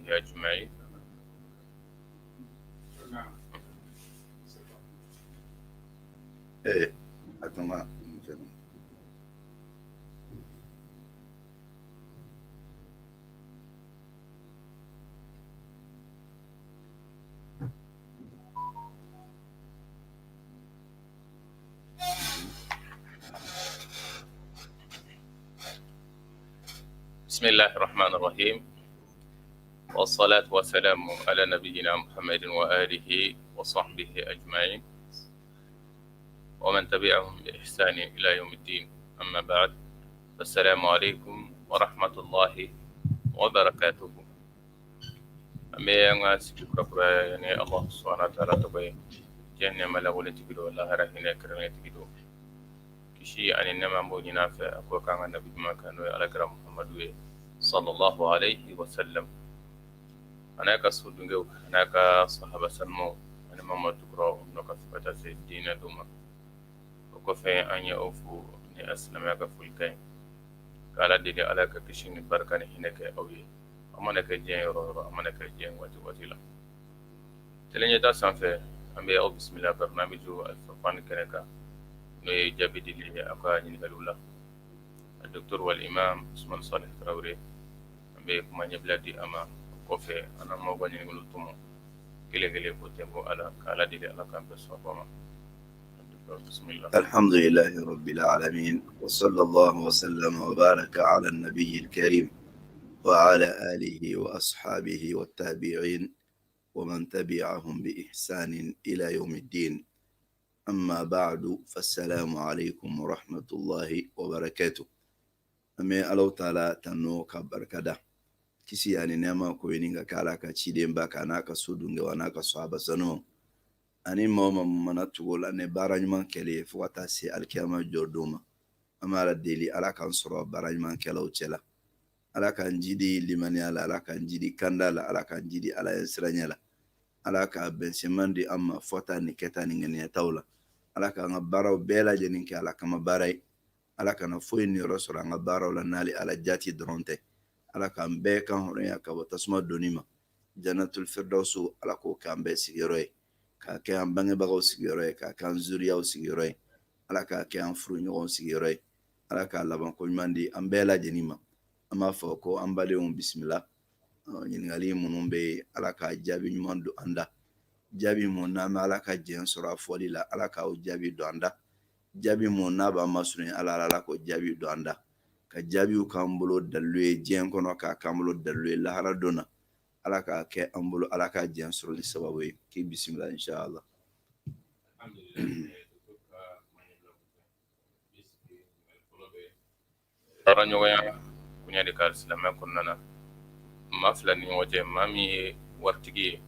وأصحابه أجمعين. إيه أتما بسم الله الرحمن الرحيم، والصلاة والسلام على نبينا محمد وآله وصحبه أجمعين ومن تبعهم بإحسان إلى يوم الدين. أما بعد، السلام عليكم ورحمة الله وبركاته. أمي سكبر يعني الله سبحانه وتعالى تبي جنة ملأ تبيدو الله رحمه كرمه تبيدو كشي أن إنما مبني نافع أكو كان النبي ما كانوا على كرم محمد صلى الله عليه وسلم. أنا كسودنجو أنا كصحابة سلمو أنا ما تقرأ نك فتاة الدين دوما وكفى أن يأوفوا أسلم يكفل كين قال دي على كشين بركان هناك أوي أما نكجين رو أما نكجين واتلا تلني تاسان في أمي أو بسم الله برنامج الفرقان كنكا نجابي دي أكا نقولوا الدكتور والإمام عثمان صالح تراوري أمي كمان يبلادي أما كوفي أنا ما بني نقول تومو كله كوتيمو على دي على كام بس فما بسم الله. الحمد لله رب العالمين، وصلى الله وسلم وبارك على النبي الكريم وعلى آله وأصحابه والتابعين ومن تبعهم بإحسان إلى يوم الدين. أما بعد، فالسلام عليكم ورحمة الله وبركاته. أمي ألو تعالى تنوك بركة kisi ani nema ko yininga kala ka chiden ba kana ka sudunga wana ka sahaba sano ani mama mana tugola ne bara nyman kele fuata si alkiyama jorduma amara deli ala kan soro bara nyman kele uchela ala kan jidi limani ala kan jidi kandala ala kan jidi ala ensranyala ala ka bensemandi amma fota ni keta ni ngene tawla ala ka ngabara bela jenin ke ala kama barai ala kana foyi ni rosora ngabara la nali ala jati dronte ala kan bɛɛ kan hɔrɔnya ka bɔ tasuma doni ma jannatul firdausu ala k'o k'an bɛɛ sigiyɔrɔ ye k'a kɛ an bangebagaw sigiyɔrɔ ye k'a kɛ an zuriyaw sigiyɔrɔ ye ala k'a kɛ an furuɲɔgɔnw sigiyɔrɔ ye ala k'a laban ko ɲuman di an bɛɛ lajɛlen ma. An b'a fɔ ko an badenw bisimila ɲininkali minnu bɛ yen ala k'a jaabi ɲuman don an da, jaabi mun n'an bɛ ala ka jɛn sɔrɔ a fɔli la ala k'o jaabi don an da, jaabi mun n'a b'an masurunya ala k'o jaabi don an da, ka jaabiw k'an bolo dalilu ye diɲɛ kɔnɔ k'a k'an bolo dalilu ye lahara don na ala k'a kɛ an bolo ala ka diɲɛ sɔrɔli sababu ye. K'i bisimila inshallah. Tara ɲɔgɔnya kunya de ka silamɛ kɔnɔna na maa fila ni ɲɔgɔn cɛ maa min ye waritigi ye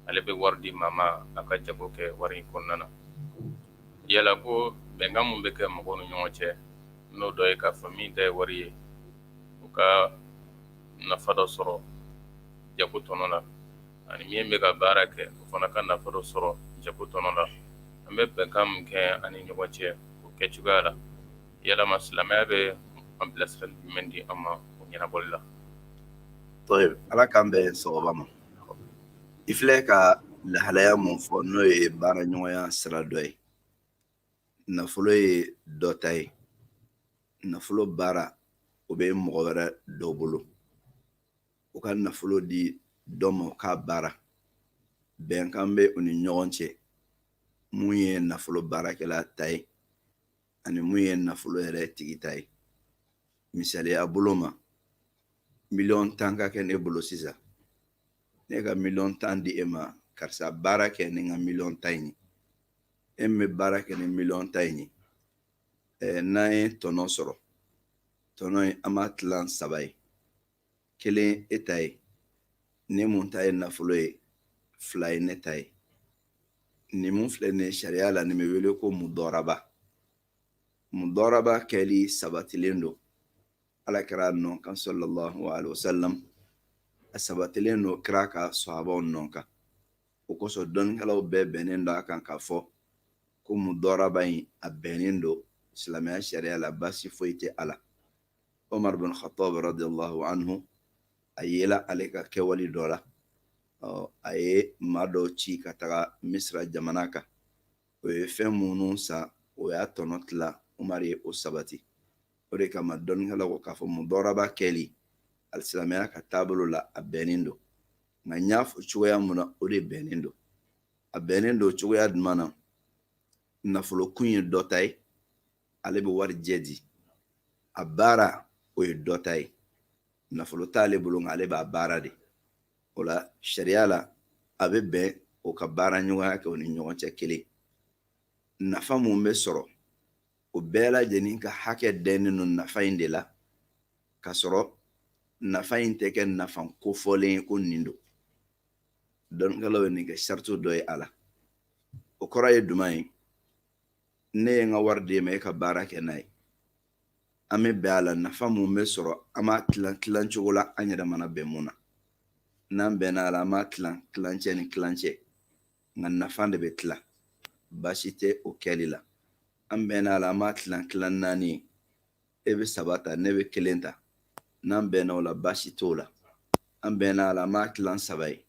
ale bɛ wari di maa ma a ka jago kɛ wari in kɔnɔna na. Yala ko bɛnkan mun bɛ kɛ mɔgɔw ni ɲɔgɔn cɛ n'o dɔ ye k'a fɔ min ta ye wari ye u ka nafa dɔ sɔrɔ jago tɔnɔ la ani min bɛ ka baara kɛ o fana ka nafa dɔ sɔrɔ jago tɔnɔ la. An bɛ bɛnkan mun kɛ an ni ɲɔgɔn cɛ o kɛcogoya la yalama silamɛya bɛ an bilasirali jumɛn di an ma o ɲɛnabɔli la. طيب ala k'an bɛn sababa ma. I filɛ ka lahalaya mun fɔ n'o ye baara ɲɔgɔnya sira dɔ ye. Nafolo ye dɔ ta ye, nafolo baara o bɛ mɔgɔ wɛrɛ dɔ bolo, o ka nafolo di dɔ ma o k'a baara. Bɛnkan bɛ u ni ɲɔgɔn cɛ mun ye nafolo baarakɛla ta ye ani mun ye nafolo yɛrɛ tigi ta ye. Misaliya bolo ma 1,000,000 ka kɛ ne bolo sisan, ne ka 1,000,000 di e ma karisa baara kɛ ni ka 1,000,000 in ye, e min bɛ baara kɛ ni 1,000,000 in ye n'an ye tɔnɔ sɔrɔ, tɔnɔ in an b'a tilan 3 ye, 1 e ta ye, ne mun ta ye nafolo ye 2 ye ne ta ye. Ni mun filɛ nin ye sariya la nin bɛ wele ko mudɔraba. Mudɔraba kɛli sabatilen don alakira nɔ kan sallallahu alaihi wasallam, a sabatilen don kira ka sahabaw nɔ kan. O kosɔn dɔnnikɛlaw bɛɛ bɛnnen don a kan k'a fɔ ko mudɔraba in a bɛnnen don silamɛya sariya la, basi foyi tɛ a la. Umar bin Khattab radiyallahu anhu a yela ale ka kɛwale dɔ la a ye maa dɔ ci ka taga misira jamana kan o ye fɛn minnu san o y'a tɔnɔ tila Umaru ye o sabati o de kama dɔnnikɛlaw ko k'a fɔ mudɔraba kɛli alisilamɛya ka taabolo la a bɛnnen don nka n y'a fɔ cogoya mun na o de bɛnnen don a bɛnnen don cogoya jumɛn na nafolo kun ye dɔ ta ye ale bɛ wari jɛ di a baara o ye dɔ ta ye nafolo t'ale bolo nka ale b'a baara de o la sariya la a bɛ bɛn o ka baara ɲɔgɔnya kɛ o ni ɲɔgɔn cɛ kelen nafa mun bɛ sɔrɔ o bɛɛ lajɛlen ka hakɛ dɛnnen don nafa in de la ka sɔrɔ nafa in tɛ kɛ nafa kofɔlen ye ko nin don dɔnnikɛlaw ye nin kɛ sarito dɔ ye a la o kɔrɔ ye jumɛn ye ne ye n ka wari d'e ma e ka baara kɛ n'a ye an bɛ bɛn a la nafa mun bɛ sɔrɔ an b'a tilan cogo la an yɛrɛ mana bɛn mun na n'an bɛnna a la an b'a tilancɛ ni tilancɛ nka nafa de bɛ tila baasi tɛ o kɛli la an bɛnna a la an b'a tilan naani ye e bɛ 3 ta ne bɛ 1 ta n'an bɛnna o la baasi t'o la an bɛnna a la an b'a tilan 3 ye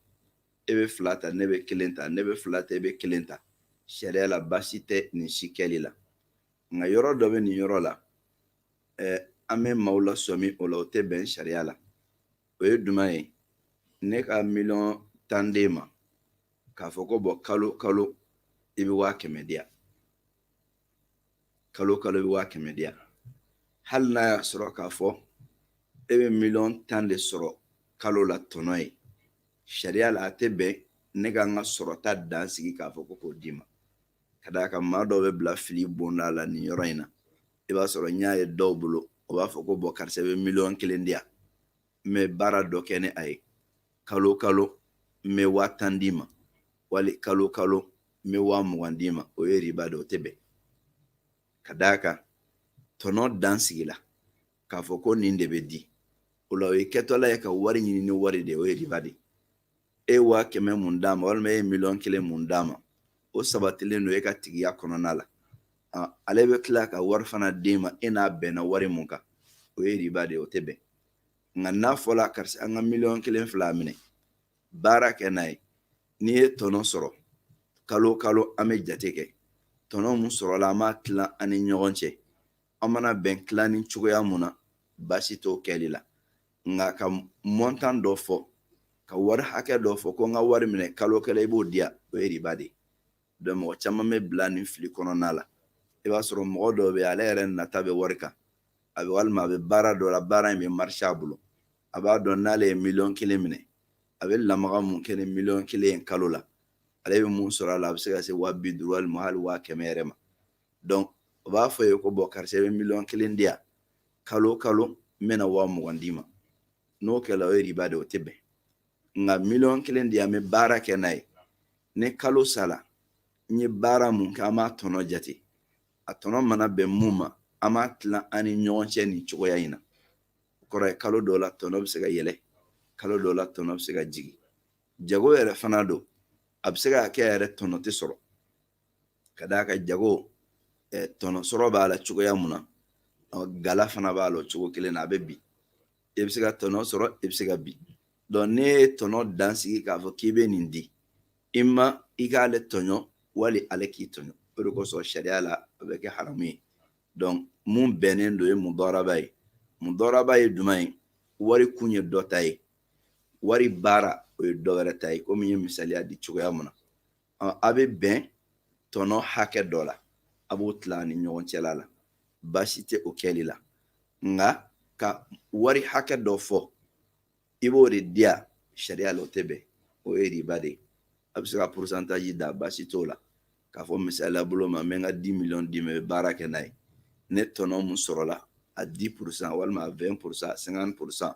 e bɛ 2 ta ne bɛ 1 ta ne bɛ 2 ta e bɛ 1 ta sariya la baasi tɛ nin si kɛli la nka yɔrɔ dɔ bɛ nin yɔrɔ la an bɛ maaw la sɔmi o la o tɛ bɛn sariya la o ye jumɛn ye ne ka 10 d'e ma k'a fɔ ko bɔn kalo i bɛ 100 di yan kalo i bɛ 100 di yan hali n'a y'a sɔrɔ k'a fɔ e bɛ 10 de sɔrɔ kalo la tɔnɔ ye sariya la a tɛ bɛn ne ka n ka sɔrɔta dan sigi k'a fɔ ko k'o d'i ma ka d'a kan maa dɔw bɛ bila fili bonda la nin yɔrɔ in na i b'a sɔrɔ n y'a ye dɔw bolo o b'a fɔ ko bɔn karisa bɛ 1,000,000 di yan n bɛ baara dɔ kɛ ni a ye kalo n bɛ 10 d'i ma wali kalo n bɛ 20 d'i ma o ye riba de o tɛ bɛn ka d'a kan tɔnɔ dan sigi la k'a fɔ ko nin de bɛ di o la o ye kɛtɔla ye ka wari ɲini ni wari de o ye riba de e 100,000 mun d'a ma walima e ye 1,000,000 mun d'a ma o sabatilen don e ka tigiya kɔnɔna la ale bɛ tila ka wari fana d'e ma e n'a bɛnna wari mun kan o ye riba de o tɛ bɛn nka n'a fɔla karisa an ka 1,000,000 minɛ baara kɛ n'a ye n'i ye tɔnɔ sɔrɔ kalo an bɛ jate kɛ tɔnɔ mun sɔrɔla an b'a tilan an ni ɲɔgɔn cɛ an mana bɛn tilan ni cogoya mun na baasi t'o kɛli la nka ka montant dɔ fɔ ka wari hakɛ dɔ fɔ ko n ka wari minɛ kalo i b'o di yan o ye riba de donc mɔgɔ caman bɛ bila nin fili kɔnɔna la i b'a sɔrɔ mɔgɔ dɔw bɛ ale yɛrɛ nata bɛ wari kan walima a bɛ baara dɔ la baara in bɛ marché a bolo a b'a dɔn n'ale ye 1,000,000 minɛ a bɛ lamaga mun kɛ ni 1,000,000 in kalo la ale bɛ mun sɔrɔ a la a bɛ se ka se 50,000 walima hali 100,000 yɛrɛ ma donc o b'a fɔ ye ko bɔn karisa i bɛ 1,000,000 di yan kalo n bɛna 20,000 d'i ma n'o kɛla o ye riba de o tɛ bɛn nka 1,000,000 di yan n bɛ baara kɛ n'a ye ni kalo sala n ye baara mun kɛ an b'a tɔnɔ jate a tɔnɔ mana bɛn mun ma an b'a tilan an ni ɲɔgɔn cɛ nin cogoya in na o kɔrɔ ye kalo dɔw la tɔnɔ bɛ se ka yɛlɛ kalo dɔw la tɔnɔ bɛ se ka jigin jago yɛrɛ fana don a bɛ se ka kɛ yɛrɛ tɔnɔ tɛ sɔrɔ ka d'a kan jago tɔnɔ sɔrɔ b'a la cogoya mun na gala fana b'a la o cogo kelen na a bɛ bin i bɛ se ka tɔnɔ sɔrɔ i bɛ se ka bin donc ne ye tɔnɔ dan sigi k'a fɔ k'i bɛ nin di i ma i k'ale tɔɲɔ wali ale k'i tɔɲɔ o de kosɔn sariya la a bɛ kɛ haramu ye donc mun bɛnnen don ye mudɔraba ye jumɛn ye wari kun ye dɔ ta ye wari baara o ye dɔ wɛrɛ ta ye komi n ye misaliya di cogoya mun na a bɛ bɛn tɔnɔ hakɛ dɔ la a b'o tila ani ɲɔgɔn cɛla la baasi tɛ o kɛli la nka ka wari hakɛ dɔ fɔ i b'o de di yan sariya la o tɛ bɛn o ye riba de ye a bɛ se ka pourcentage da baasi t'o la k'a fɔ misaliya bolo ma n bɛ n ka 10 millions d'i ma i bɛ baara kɛ n'a ye ne tɔnɔ mun sɔrɔla a 10% walima a 20% a 50%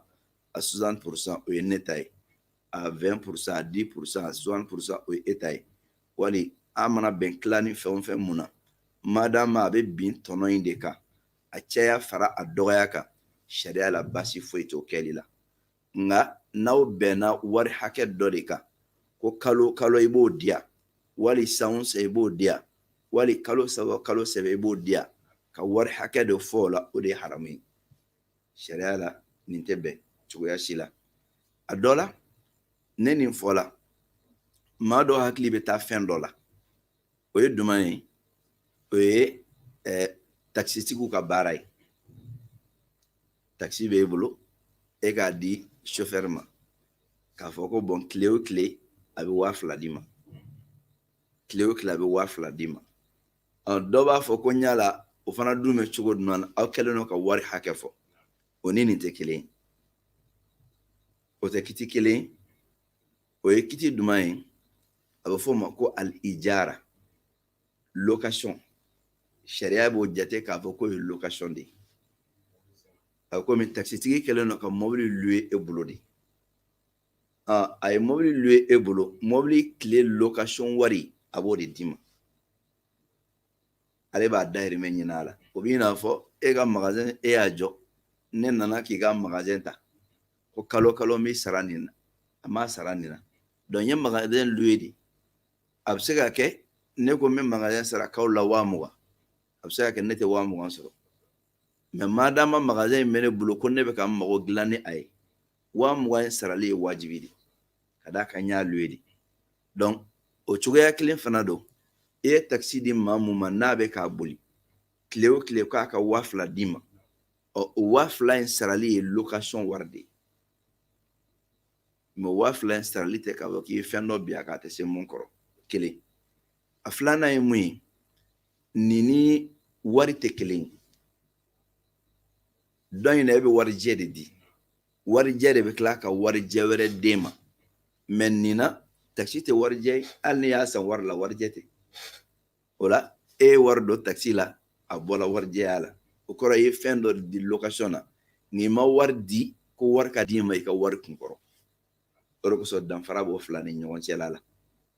a 60% o ye ne ta ye a 20% a 10% a 60% o ye e ta ye wali an mana bɛn tila ni fɛn o fɛn mun na madama a bɛ bin tɔnɔ in de kan a caya fara a dɔgɔya kan sariya la baasi foyi t'o kɛli la nka n'aw bɛnna wari hakɛ dɔ de kan ko kalo i b'o di yan wali san i b'o di yan wali kalo saba i b'o di yan ka wari hakɛ dɔ fɔ o la o de ye haramu ye sariya la nin tɛ bɛn cogoya si la a dɔ la ne nin fɔ la maa dɔ hakili bɛ taa fɛn dɔ la o ye duman ye o ye takisitigiw ka baara ye takisi b'e bolo e k'a di chauffeur ma k'a fɔ ko bɔn tile o tile a bɛ 2000 d'i ma tile o tile a bɛ 2000 d'i ma dɔ b'a fɔ ko n y'a la o fana dun bɛ cogo duman na aw kɛlen don ka wari hakɛ fɔ o ni nin tɛ kelen ye o tɛ kiti kelen ye o ye kiti duman ye a bɛ fɔ o ma ko al-ijara location sariya b'o jate k'a fɔ ko ye location de ye a bɛ komi takisitigi kɛlen don ka mobili louer e bolo de a ye mobili louer e bolo mobili tile location wari a b'o de d'i ma ale b'a dahirimɛ ɲini a la o b'i n'a fɔ e ka magasin e y'a jɔ ne nana k'i ka magasin ta ko kalo kalo n b'i sara nin na a m'a sara nin na donc n ye magasin louer de a bɛ se ka kɛ ne ko n bɛ magasin sara k'aw la 20,000 a bɛ se ka kɛ ne tɛ 20,000 sɔrɔ mais madama magasin in bɛ ne bolo ko ne bɛ ka n mago dilan ni a ye 20,000 in sarali ye wajibi de ka d'a kan n y'a louer de donc o cogoya kelen fana don e ye takisi di maa mun ma n'a bɛ k'a boli tile o tile k'a ka 2000 d'i ma o 2000 in sarali ye location wari de ye mais 2000 in sarali tɛ k'a fɔ k'i ye fɛn dɔ bin a kan a tɛ se mun kɔrɔ kelen a filanan ye mun ye nin ni wari tɛ kelen ye dɔn in na e bɛ warijɛ de di warijɛ de bɛ tila ka warijɛ wɛrɛ d'e ma mais nin na takisi tɛ warijɛ ye hali ni y'a san wari la warijɛ tɛ o la e ye wari don takisi la a bɔra warijɛya la o kɔrɔ ye fɛn dɔ di location na n'i ma wari di ko wari ka d'i ma i ka wari kun kɔrɔ o de kosɔn danfara b'o fila ni ɲɔgɔn cɛla la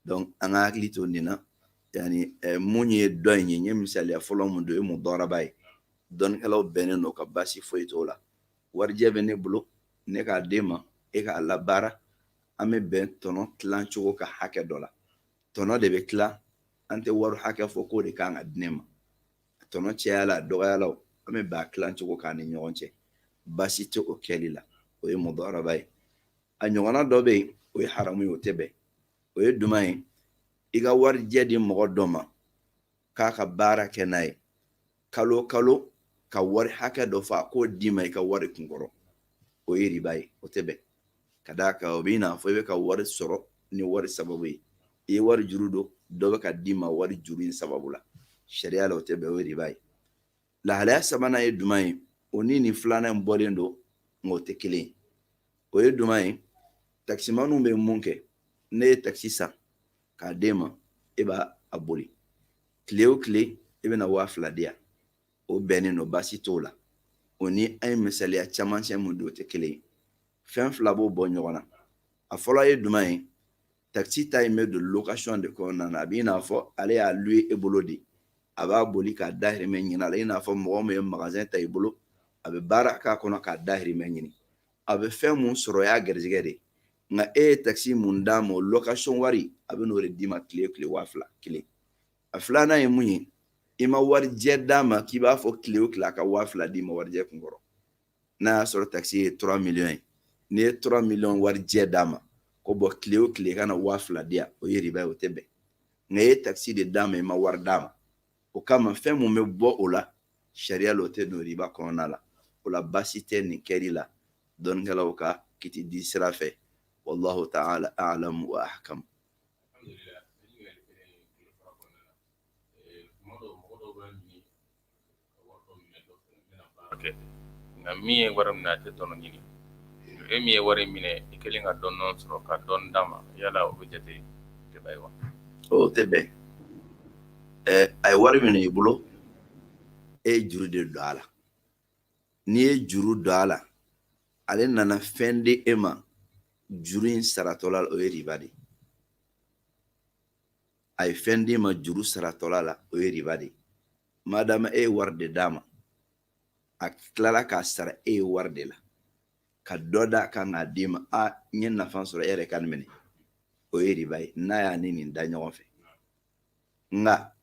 donc an ka hakili to nin na yani mun ye dɔ in ye n ye misaliya fɔlɔ mun don o ye mudaraba ye dɔnnikɛlaw bɛnnen don ka baasi foyi t'o la warijɛ bɛ ne bolo ne k'a d'e ma e k'a labaara an bɛ bɛn tɔnɔ tilan cogo ka hakɛ dɔ la tɔnɔ de bɛ tila an tɛ wari hakɛ fɔ k'o de kan ka di ne ma tɔnɔ cayala a dɔgɔyala o an bɛ bɛn a tilan cogo kan ni ɲɔgɔn cɛ baasi tɛ o kɛli la o ye mudaraba ye a ɲɔgɔnna dɔ bɛ yen o ye haramu ye o tɛ bɛn o ye duman ye i ka warijɛ di mɔgɔ dɔ ma k'a ka baara kɛ n'a ye kalo o kalo ka wari hakɛ dɔ fɔ a k'o d'i ma i ka wari kun kɔrɔ o ye riba ye o tɛ bɛn ka d'a kan o b'i n'a fɔ i bɛ ka wari sɔrɔ ni wari sababu ye i ye wari juru don dɔ bɛ ka d'i ma wari juru in sababu la sariya la o tɛ bɛn o ye riba ye lahalaya sabanan ye duman ye o ni nin filanan in bɔlen don nka o tɛ kelen ye o ye duman ye takisimaniw bɛ mun kɛ ne ye takisi san k'a d'e ma e b'a a boli tile o tile e bɛna 2000 di yan o bɛnnen don baasi t'o la o ni an ye misaliya camancɛ mun don o tɛ kelen ye fɛn fila b'o bɔ ɲɔgɔn na a fɔlɔ ye duman ye takisi ta in bɛ don location de kɔnɔna na a b'i n'a fɔ ale y'a louer e bolo de a b'a boli k'a dahirimɛ ɲini a la i n'a fɔ mɔgɔ min ye magasin ta i bolo a bɛ baara k'a kɔnɔ k'a dahirimɛ ɲini a bɛ fɛn mun sɔrɔ o y'a garijɛgɛ de nka e ye takisi mun d'a ma o location wari a bɛ n'o de d'i ma tile o tile 2000 kelen a filanan ye mun ye i ma warijɛ d'a ma k'i b'a fɔ tile o tile a ka 2000 d'i ma warijɛ kun kɔrɔ n'a y'a sɔrɔ takisi ye 3 millions ye n'i ye 3 millions warijɛ d'a ma ko bɔn tile o tile kana 2000 di yan o ye riba ye o tɛ bɛn nka e ye takisi de d'a ma i ma wari d'a ma o kama fɛn mun bɛ bɔ o la sariya la o tɛ don riba kɔnɔna la o la baasi tɛ nin kɛli la dɔnnikɛlaw ka kiti di sira fɛ wallahu ta'ala a'lam wa ahkam nka min ye wari minɛ a tɛ tɔnɔ ɲini e min ye wari minɛ i kelen ka dɔn sɔrɔ ka dɔn d'a ma yala o bɛ jate riba ye wa o tɛ bɛn a ye wari minɛ i bolo e ye juru de don a la n'i ye juru don a la ale nana fɛn di e ma juru in saratɔla la o ye riba de a ye fɛn di ma juru saratɔla la o ye riba de madama e ye wari de d'a ma a tilala k'a sara e ye wari de la ka dɔ d'a kan k'a d'i ma n ye nafa sɔrɔ e yɛrɛ ka nin minɛ o ye riba ye n'a y'a ni nin da ɲɔgɔn fɛ nka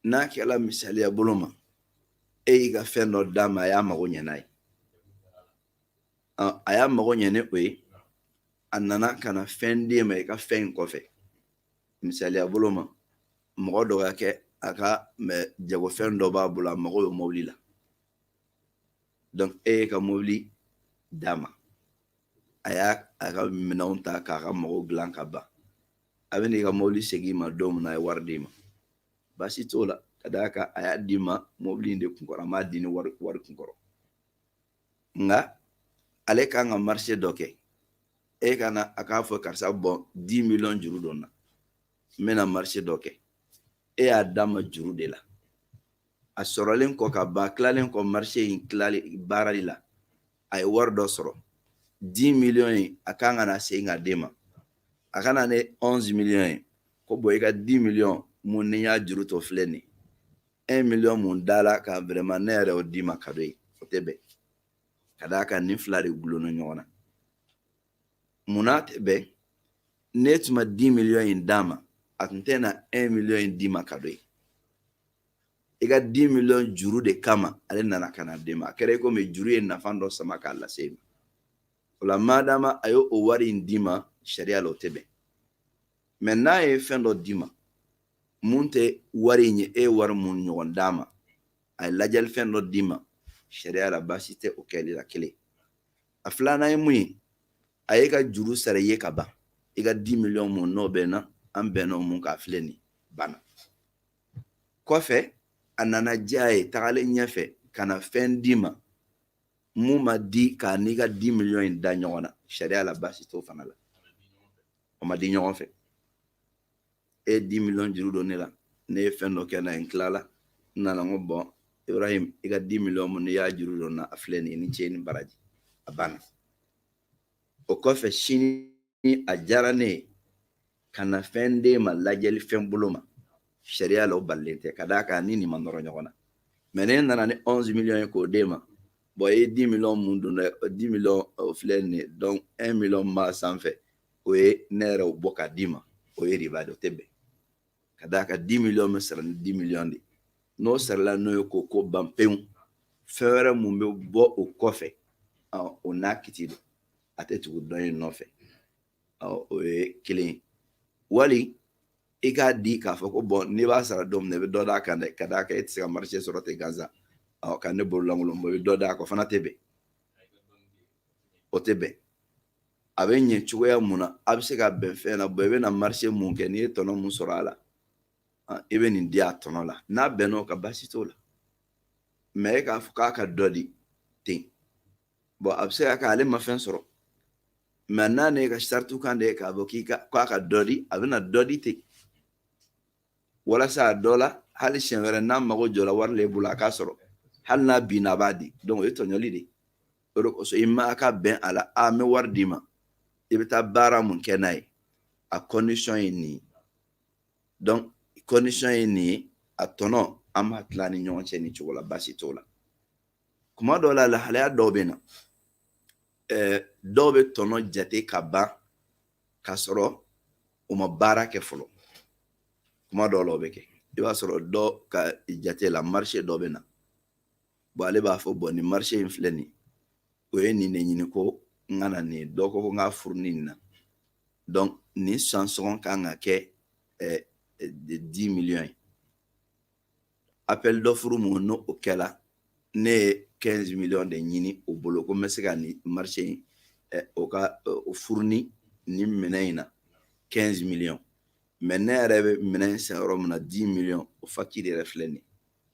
n'a kɛla misaliya bolo ma e y'i ka fɛn dɔ d'a ma a y'a mago ɲɛ n'a ye a y'a mago ɲɛ ni o ye a nana ka na fɛn d'e ma i ka fɛn in kɔfɛ misaliya bolo ma mɔgɔ dɔ ka kɛ a ka jagofɛn dɔ b'a bolo a mago bɛ mobili la donc e ye ka mobili d'a ma a y'a ka minɛnw ta k'a ka mɔgɔw dilan ka ban a bɛ n'i ka mobili segin ma don min na a ye wari d'i ma baasi t'o la ka d'a kan a y'a d'i ma mobili in de kun kɔrɔ a m'a di ni wari kun kɔrɔ nka ale kan ka marché dɔ kɛ e kana a k'a fɔ karisa bɔn 10 millions juru dɔ na n bɛna marché dɔ kɛ e y'a d'a ma juru de la a sɔrɔlen kɔ ka ban tilalen kɔ marché in baarali la a ye wari dɔ sɔrɔ 10 millions in a kan ka na segin ka d'e ma a kana ne 11 millions ye ko bɔn i ka 10 millions mun ni y'a juru to filɛ nin 1 million mun dala ka vraiment ne yɛrɛ y'o d'i ma cadeau ye o tɛ bɛn ka d'a kan nin fila de gulonna ɲɔgɔn na munna tɛ bɛn ne tun ma 10 millions in d'a ma a tun tɛ na 1 million in d'i ma cadeau ye i ka 10 millions juru de kama ale nana ka na d'e ma a kɛra i komi juru ye nafa dɔ sama k'a lase i ma o la madama a y'o wari in d'i ma sariya la o tɛ bɛn mais n'a ye fɛn dɔ d'i ma mun tɛ wari in ye e ye wari mun ɲɔgɔn d'a ma a ye lajɛli fɛn dɔ d'i ma sariya la baasi tɛ o kɛli la kelen a filanan ye mun ye a ye ka juru sara i ye ka ban i ka 10 millions mun n'o bɛnna an bɛnna o mun k'a filɛ nin banna kɔfɛ a nana diya a ye tagalen ɲɛfɛ ka na fɛn d'i ma mun ma di k'a n'i ka 10 millions in da ɲɔgɔn na sariya la baasi t'o fana la o ma di ɲɔgɔn fɛ e 10 millions juru don ne la ne ye fɛn dɔ kɛ na n tilala n nana n ko bɔn Ibrahim i ka 10 millions mun n'i y'a juru don na a filɛ nin ye ni cɛ ni baraji a banna o kɔfɛ sini a diyara ne ye ka na fɛn d'e ma lajɛli fɛn bolo ma sariya la o balilen tɛ ka d'a kan ni nin ma nɔrɔ ɲɔgɔn na mais ne nana ni 11 millions ye k'o d'e ma bon e ye 10 millions mun don dɛ 10 millions o filɛ nin ye donc 1 million b'a sanfɛ o ye ne yɛrɛ o bɔ ka d'i ma o ye riba de o tɛ bɛn ka d'a kan 10 millions bɛ sara ni 10 millions de n'o sarala n'o ye ko ban pewu fɛn wɛrɛ mun bɛ bɔ o kɔfɛ o n'a kiti don a tɛ tugu dɔn in nɔfɛ o ye kelen ye wali i k'a di k'a fɔ ko bɔn n'i b'a sara don min na i bɛ dɔ d'a kan dɛ ka d'a kan e tɛ se ka marché sɔrɔ ten gansan ka ne bolo lankolon bɔ i bɛ dɔ d'a kan o fana tɛ bɛn o tɛ bɛn a bɛ ɲɛ cogoya mun na a bɛ se ka bɛn fɛn na bɔn i bɛna marché mun kɛ n'i ye tɔnɔ mun sɔrɔ a la i bɛ nin di a tɔnɔ la n'a bɛnn'o kan baasi t'o la mais e k'a fɔ k'a ka dɔ di ten bon a bɛ se ka kɛ ale ma fɛn sɔrɔ mais n'a ne ka sariti kan de k'a fɔ k'a ka dɔ di a bɛna dɔ di ten walasa a dɔ la hali siɲɛ wɛrɛ n'a mago jɔra wari la i bolo a k'a sɔrɔ hali n'a binna a b'a di donc o ye tɔɲɔli de o de kosɔn i ma ka bɛn a la n bɛ wari d'i ma i bɛ taa baara mun kɛ n'a ye a condition ye nin ye donc condition ye nin ye a tɔnɔ an b'a tila ni ɲɔgɔn cɛ ni cogo la baasi t'o la kuma dɔw la lahalaya dɔw bɛ na dɔw bɛ tɔnɔ jate ka ban k'a sɔrɔ u ma baara kɛ fɔlɔ kuma dɔw la o bɛ kɛ i b'a sɔrɔ dɔ ka jate la marché dɔ bɛ na bon ale b'a fɔ bɔn nin marché in filɛ nin o ye nin de ɲini ko n ka na nin dɔ ko n ka furu nin na donc nin san sɔngɔ kan ka kɛ 10 millions ye appel d'offre mun n'o kɛla ne ye 15 millions de ɲini o bolo ko n bɛ se ka nin marché in o ka o furu ni nin minɛn in na 15 millions mais ne yɛrɛ bɛ minɛn san yɔrɔ min na 10 millions o facture yɛrɛ filɛ nin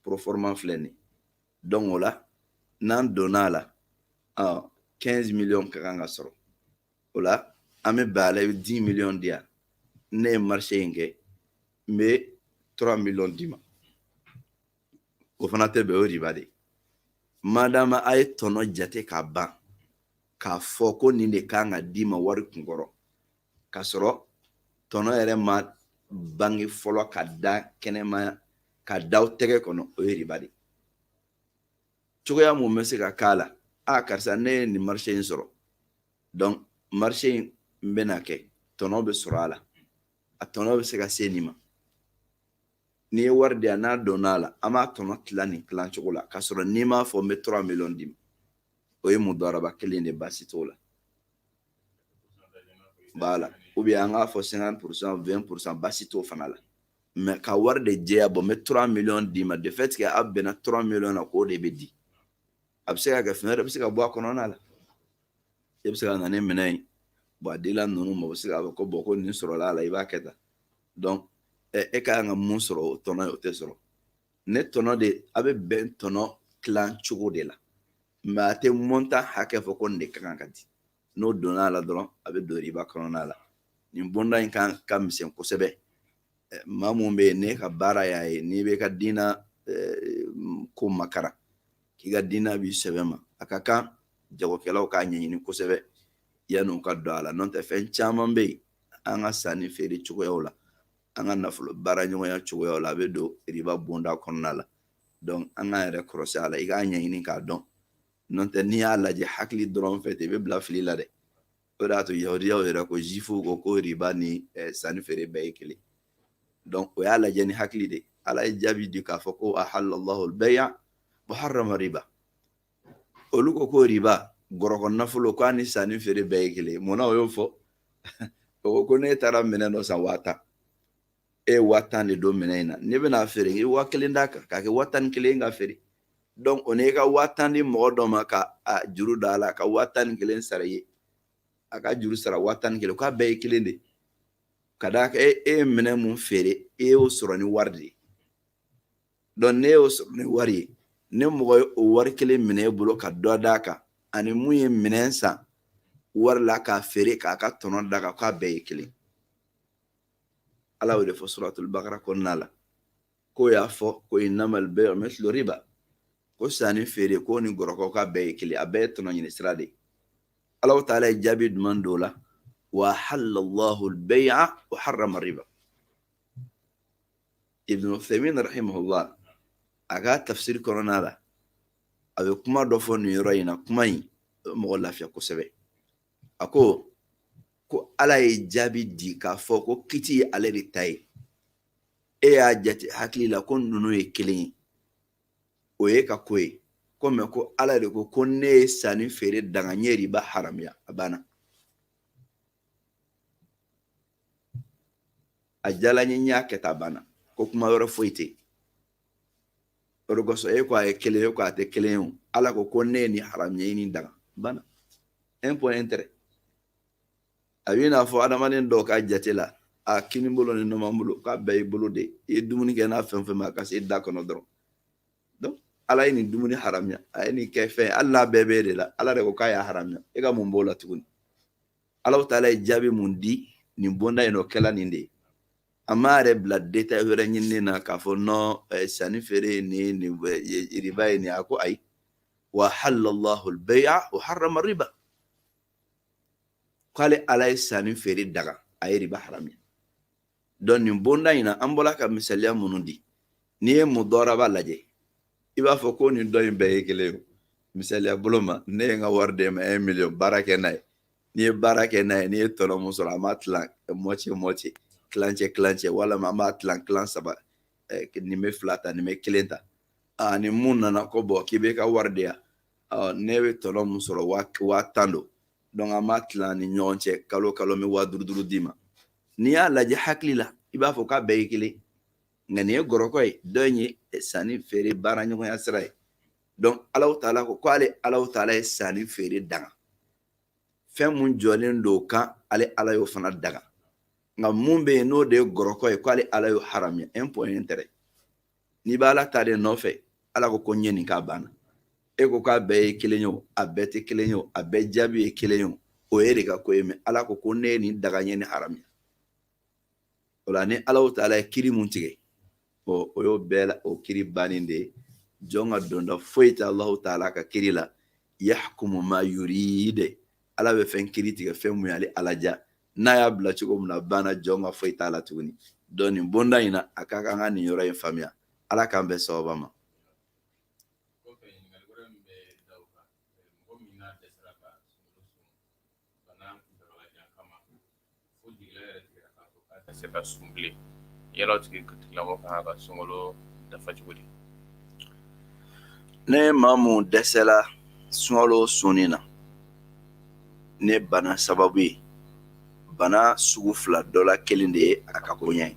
proforma filɛ nin donc o la n'an donna a la 15 millions ka kan ka sɔrɔ o la an bɛ bɛn a la i bɛ 10 millions di yan ne ye marché in kɛ n bɛ 3 millions d'i ma o fana tɛ bɛn o riba de madama a ye tɔnɔ jate ka ban k'a fɔ ko nin de kan ka d'i ma wari kunkɔrɔ k'a sɔrɔ tɔnɔ yɛrɛ ma bange fɔlɔ ka da kɛnɛma ka da aw tɛgɛ kɔnɔ o ye riba de cogoya mun bɛ se ka k'a la karisa ne ye nin marché in sɔrɔ donc marché in n bɛna kɛ tɔnɔ bɛ sɔrɔ a la a tɔnɔ bɛ se ka se nin ma n'i ye wari di yan n'a donna a la an b'a tɔnɔ tila nin tilan cogo la k'a sɔrɔ n'i m'a fɔ n bɛ 3 millions d'i ma o ye mudaraba kelen de baasi t'o la voilà ou bien an k'a fɔ 50% 20% basi t'o fana la mais ka wari de jɛya bɔ n bɛ 3 millions d'i ma de fait que a bɛnna 3 millions na k'o de bɛ di a bɛ se ka kɛ fɛn wɛrɛ bɛ se ka bɔ a kɔnɔna la e bɛ se ka na ni minɛn ye bon a dila ninnu ma u bɛ se k'a fɔ ko bon ko nin sɔrɔla a la i b'a kɛ tan donc e ka kan ka mun sɔrɔ o tɔnɔ ye o tɛ sɔrɔ ne tɔnɔ de a bɛ bɛn tɔnɔ tilan cogo de la mais a tɛ montant hakɛ fɔ ko nin de ka kan ka di n'o donna a la dɔrɔn a bɛ don riba kɔnɔna la nin bonda in kan ka misɛn kosɛbɛ maa mun bɛ yen ne ka baara y'a ye n'i bɛ ka diina ko makara k'i ka diina b'i sɛbɛn ma a ka kan jagokɛlaw k'a ɲɛɲini kosɛbɛ yanni u ka don a la n'o tɛ fɛn caman bɛ yen an ka sanni feere cogoyaw la an ka nafolo baara ɲɔgɔnya cogoyaw la a bɛ don riba bonda kɔnɔna la donc an k'an yɛrɛ kɔlɔsi a la i k'a ɲɛɲini k'a dɔn n'o tɛ n'i y'a lajɛ hakili dɔrɔn fɛ ten i bɛ bila fili la dɛ o de y'a to yahudiyaw yɛrɛ ko jifuw ko riba ni sanni feere bɛɛ ye kelen donc o y'a lajɛ ni hakili de ala ye jaabi di k'a fɔ ko ahalallahu al-bay'a wa harrama riba olu ko riba gɔrɔkɔ nafolo k'a ni sanni feere bɛɛ ye kelen munna o y'o fɔ o ko ne taara minɛn dɔ san 10,000 e ye 10,000 de don minɛn in na ne bɛna feere i 1,000 d'a kan k'a kɛ 11,000 ka feere donc o ne ka 10,000 di mɔgɔ dɔ ma ka a juru da a la ka 11,000 sara i ye a ka juru sara 11,000 k'a bɛɛ ye kelen de ka d'a kan e ye minɛn mun feere e y'o sɔrɔ ni wari de ye donc ne y'o sɔrɔ ni wari ye ne mɔgɔ ye o wari kelen minɛ e bolo ka dɔ d'a kan ani mun ye minɛn san wari la k'a feere k'a ka tɔnɔ da kan k'a bɛɛ ye kelen ala y'o de fɔ suratul bakara kɔnɔna la ko y'a fɔ ko innamal bay'u mithlu riba ko sanni feere ko ni gɔrɔkɔ k'a bɛɛ ye kelen a bɛɛ ye tɔnɔ ɲini sira de ye ala ta'ala ye jaabi duman dɔ la wa halallahu al-bay'a wa harrama riba ibn Uthaymin rahimahullah a ka tafsir kɔnɔna la a bɛ kuma dɔ fɔ nin yɔrɔ in na kuma in mɔgɔ lafiya kosɛbɛ a ko ala ye jaabi di k'a fɔ ko kiti ye ale de ta ye e y'a jate hakili la ko ninnu ye kelen ye o ye ka ko ye ko mɛ ko ala de ko ne ye sanni feere danga n ye riba haramiya a banna a jala n ye n y'a kɛ ta banna ko kuma wɛrɛ foyi tɛ o de kosɔn e ko a ye kelen ye ko a tɛ kelen ye ala ko ne ye nin haramiya i ni danga banna un point intérêt a b'i n'a fɔ adamaden dɔw ka jate la a kini bolo ni nɔnɔ bolo k'a bɛɛ y'i bolo de i ye dumuni kɛ n'a fɛn fɛn ma ka se da kɔnɔ dɔrɔn donc ala ye nin dumuni haramiya a ye nin kɛ fɛn hali n'a bɛɛ b'e de la ala de ko k'a y'a haramiya e ka mun b'o la tuguni ala ta'ala ye jaabi mun di nin bonda in o kɛla nin de ye a ma yɛrɛ bila détail wɛrɛ ɲinini na k'a fɔ non sanni feere ye nin riba ye nin a ko ayi wa halallahu al-bay'a wa harrama riba k'ale ala ye sanni feere daga a ye riba haramiya donc nin bonda in na an bɔra ka misaliya minnu di n'i ye mudɔraba lajɛ i b'a fɔ ko nin dɔ in bɛɛ ye kelen ye misaliya bolo ma ne ye n ka wari d'e ma 1 million baara kɛ n'a ye n'i ye baara kɛ n'a ye n'i ye tɔnɔ mun sɔrɔ an b'a tilan moitié kilancɛ walama an b'a tilan kilan 3 nin bɛ 2 ta nin bɛ 1 ta ni mun nana ko bɔn k'i bɛ ka wari di yan ne bɛ tɔnɔ mun sɔrɔ 10,000 don donc an b'a tilan ni ɲɔgɔn cɛ kalo n bɛ 50,000 d'i ma n'i y'a lajɛ hakili la i b'a fɔ k'a bɛɛ ye kelen nka nin ye gɔrɔkɔ ye dɔ in ye sanni feere baara ɲɔgɔnya sira ye donc ala ta'ala ko k'ale ala ta'ala ye sanni feere daga fɛn mun jɔlen don kan ale ala y'o fana daga nka mun bɛ yen n'o de ye gɔrɔkɔ ye k'ale ala y'o haramiya un point intérêt n'i bɛ ala ta de nɔfɛ ala ko n ye nin k'a banna e ko k'a bɛɛ ye kelen ye o a bɛɛ tɛ kelen ye o a bɛɛ jaabi ye kelen ye o ye de ka ko ye mɛ ala ko ne ye nin daga n ye nin haramiya o la ni ala ta'ala ye kiri mun tigɛ o y'o bɛɛ la o kiri bannen de ye jɔn ka donda foyi tɛ ala ta'ala ka kiri la yahkumu ma yurid ala bɛ fɛn kiri tigɛ fɛn mun y'ale ala ja n'a y'a bila cogo min na banna jɔn ka foyi t'a la tuguni donc nin bonda in na a ka kan ka nin yɔrɔ in faamuya ala k'an bɛn sababa ma se ka sun bilen yala tigilamɔgɔ kan ka sunkalo dafa cogo di ne maa mun dɛsɛla sunkalo sunni na ne bana sababu ye bana sugu fila dɔ la kelen de ye a ka koɲa ye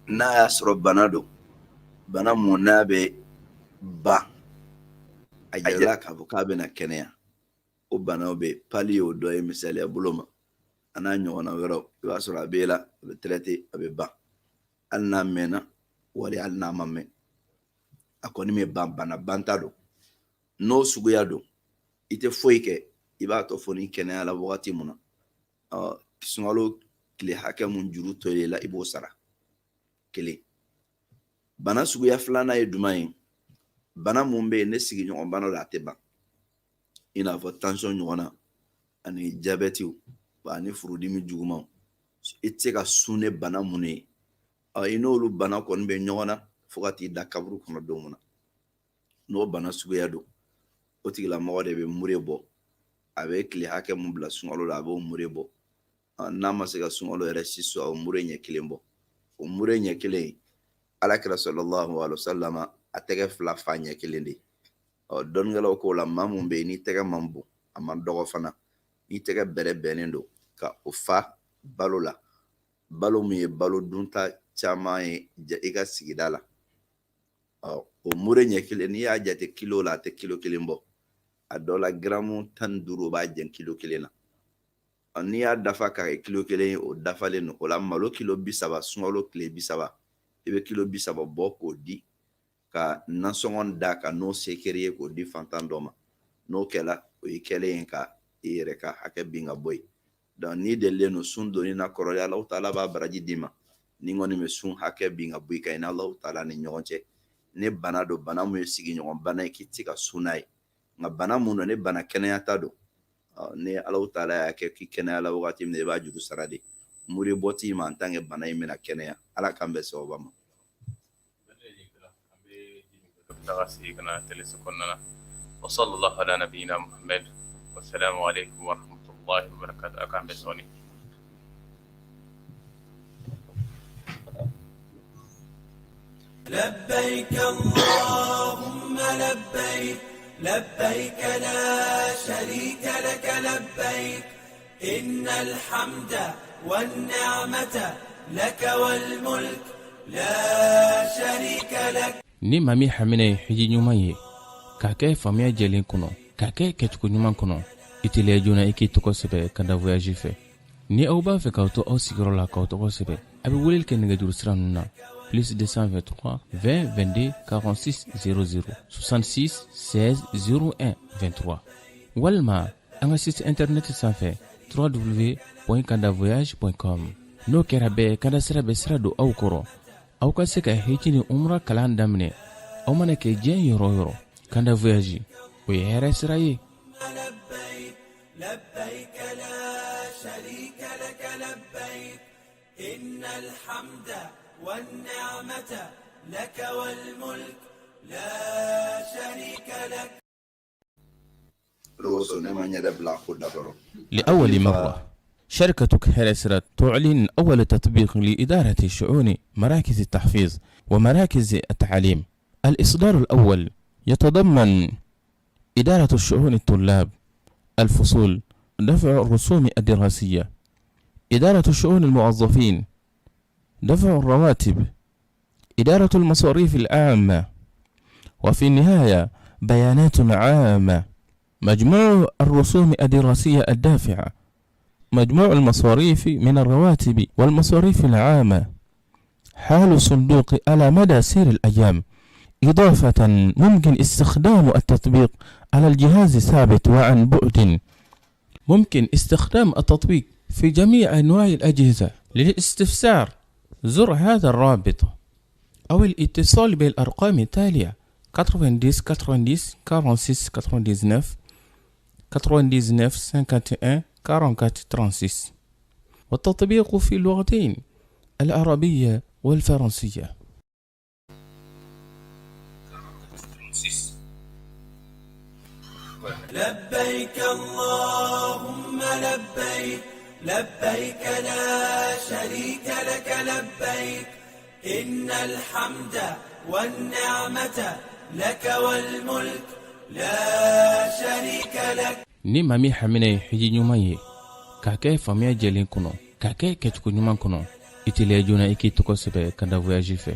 n'a y'a sɔrɔ bana don bana mun n'a bɛ ban a yɛlɛla k'a fɔ k'a bɛna kɛnɛya o banaw bɛ pali y'o dɔ ye misaliya bolo ma a n'a ɲɔgɔnna wɛrɛw i b'a sɔrɔ a b'e la a bɛ traité a bɛ ban hali n'a mɛnna wali hali n'a ma mɛn a kɔni bɛ ban bana banta don n'o suguya don i tɛ foyi kɛ i b'a tɔ fɔ ni kɛnɛya la wagati mun na sunkalo tile hakɛ mun juru tora la i b'o sara kelen bana suguya filanan ye jumɛn ye bana mun bɛ yen ne sigiɲɔgɔn bana la a tɛ ban i n'a fɔ tension ɲɔgɔnna ani diabète ani furudimi jugumanw i tɛ se ka sun ne bana mun ye i n'olu bana kɔni bɛ ɲɔgɔn na fo ka t'i da kaburu kɔnɔ don mun na n'o bana suguya don o tigilamɔgɔ de bɛ mure bɔ a bɛ tile hakɛ mun bila sunkalo la a b'o mure bɔ n'a ma se ka sunkalo yɛrɛ si sɔrɔ a bɛ mure ɲɛ kelen bɔ o mure ɲɛ kelen alakira sallallahu alaihi wasallam a tɛgɛ fila fa ɲɛ kelen de dɔnnikɛlaw k'o la maa mun bɛ yen ni tɛgɛ man bon a man dɔgɔ fana ni tɛgɛ bɛrɛ bɛnnen don ka o fa balo la balo min ye balo dunta caman ye i ka sigida la o mure ɲɛ kelen n'i y'a jate kilo la a tɛ kilo kelen bɔ a dɔ la garamu 15 o b'a jɛn kilo kelen na n'i y'a dafa ka kɛ kilo kelen ye o dafalen don o la malo kilo 30 sunkalo tile 30 i bɛ kilo 30 bɔ k'o di ka nasɔngɔ da ka n'o sekere ye k'o di fantan dɔ ma n'o kɛla o ye kɛlen ye ka i yɛrɛ ka hakɛ bin ka bɔ yen donc n'i delilen don sun donni na kɔrɔlen Alahu taala b'a baraji d'i ma ni kɔni bɛ sun hakɛ bin ka bɔ i kan i ni Alahu taala ni ɲɔgɔn cɛ ne bana don bana mun ye sigiɲɔgɔn bana ye k'i tɛ se ka sun n'a ye nka bana mun don ne bana kɛnɛya ta don ni Alahu taala y'a kɛ k'i kɛnɛya la wagati min na i b'a juru sara de muri bɔ t'i ma en tant que bana in bɛna kɛnɛya ala k'an bɛn sababa ma. وصلى الله على نبينا محمد والسلام عليكم ورحمة الله وبركاته أكان بسوني لبيك اللهم لبيك لبيك لا شريك لك لبيك إن الحمد والنعمة لك والملك لا شريك لك ni mami hamine hiji nyuma ye ka kɛ famiya jɛlen kɔnɔ ka kɛ kɛcogo ɲuman kɔnɔ i teliya joona i k'i tɔgɔ sɛbɛ ka da voyage fɛ ni aw b'a fɛ k'aw to aw sigiyɔrɔ la k'aw tɔgɔ sɛbɛ a bɛ weleli kɛ nɛgɛjuru sira ninnu na plus 223 20 22 46 00 66 16 01 23 walima an ka site internet sanfɛ www.kandavoyage.com n'o kɛra bɛɛ kada sira bɛ sira don aw kɔrɔ aw ka se ka hiji ni umra kalan daminɛ aw mana kɛ diɲɛ yɔrɔ yɔrɔ Kanda Voyage o ye hɛrɛ sira ye. لبيك لا شريك لك لبيك إن الحمد والنعمة لك والملك لا شريك لك. لأول مرة شركة هيرسرات تعلن أول تطبيق لإدارة شؤون مراكز التحفيظ ومراكز التعليم. الإصدار الأول يتضمن إدارة الشؤون الطلاب، الفصول، دفع الرسوم الدراسية، إدارة شؤون الموظفين، دفع الرواتب، إدارة المصاريف العامة، وفي النهاية بيانات عامة، مجموع الرسوم الدراسية الدافعة، مجموع المصاريف من الرواتب والمصاريف العامة، حال الصندوق على مدى سير الأيام. إضافة ممكن استخدام التطبيق على الجهاز ثابت وعن بعد. ممكن استخدام التطبيق في جميع أنواع الأجهزة. للاستفسار زر هذا الرابط أو الاتصال بالأرقام التالية 90 90 46 99 99 51 44 36. والتطبيق في اللغتين العربية والفرنسية. لبيك اللهم لبيك لبيك لا شريك لك لبيك إن الحمد والنعمة لك والملك لا شريك لك. ni mami hamine hiji nyuma ye k'a kɛ faamuya jɛlen kɔnɔ k'a kɛ kɛcogo ɲuman kɔnɔ i teliya joona i k'i tɔgɔ sɛbɛ ka da voyage fɛ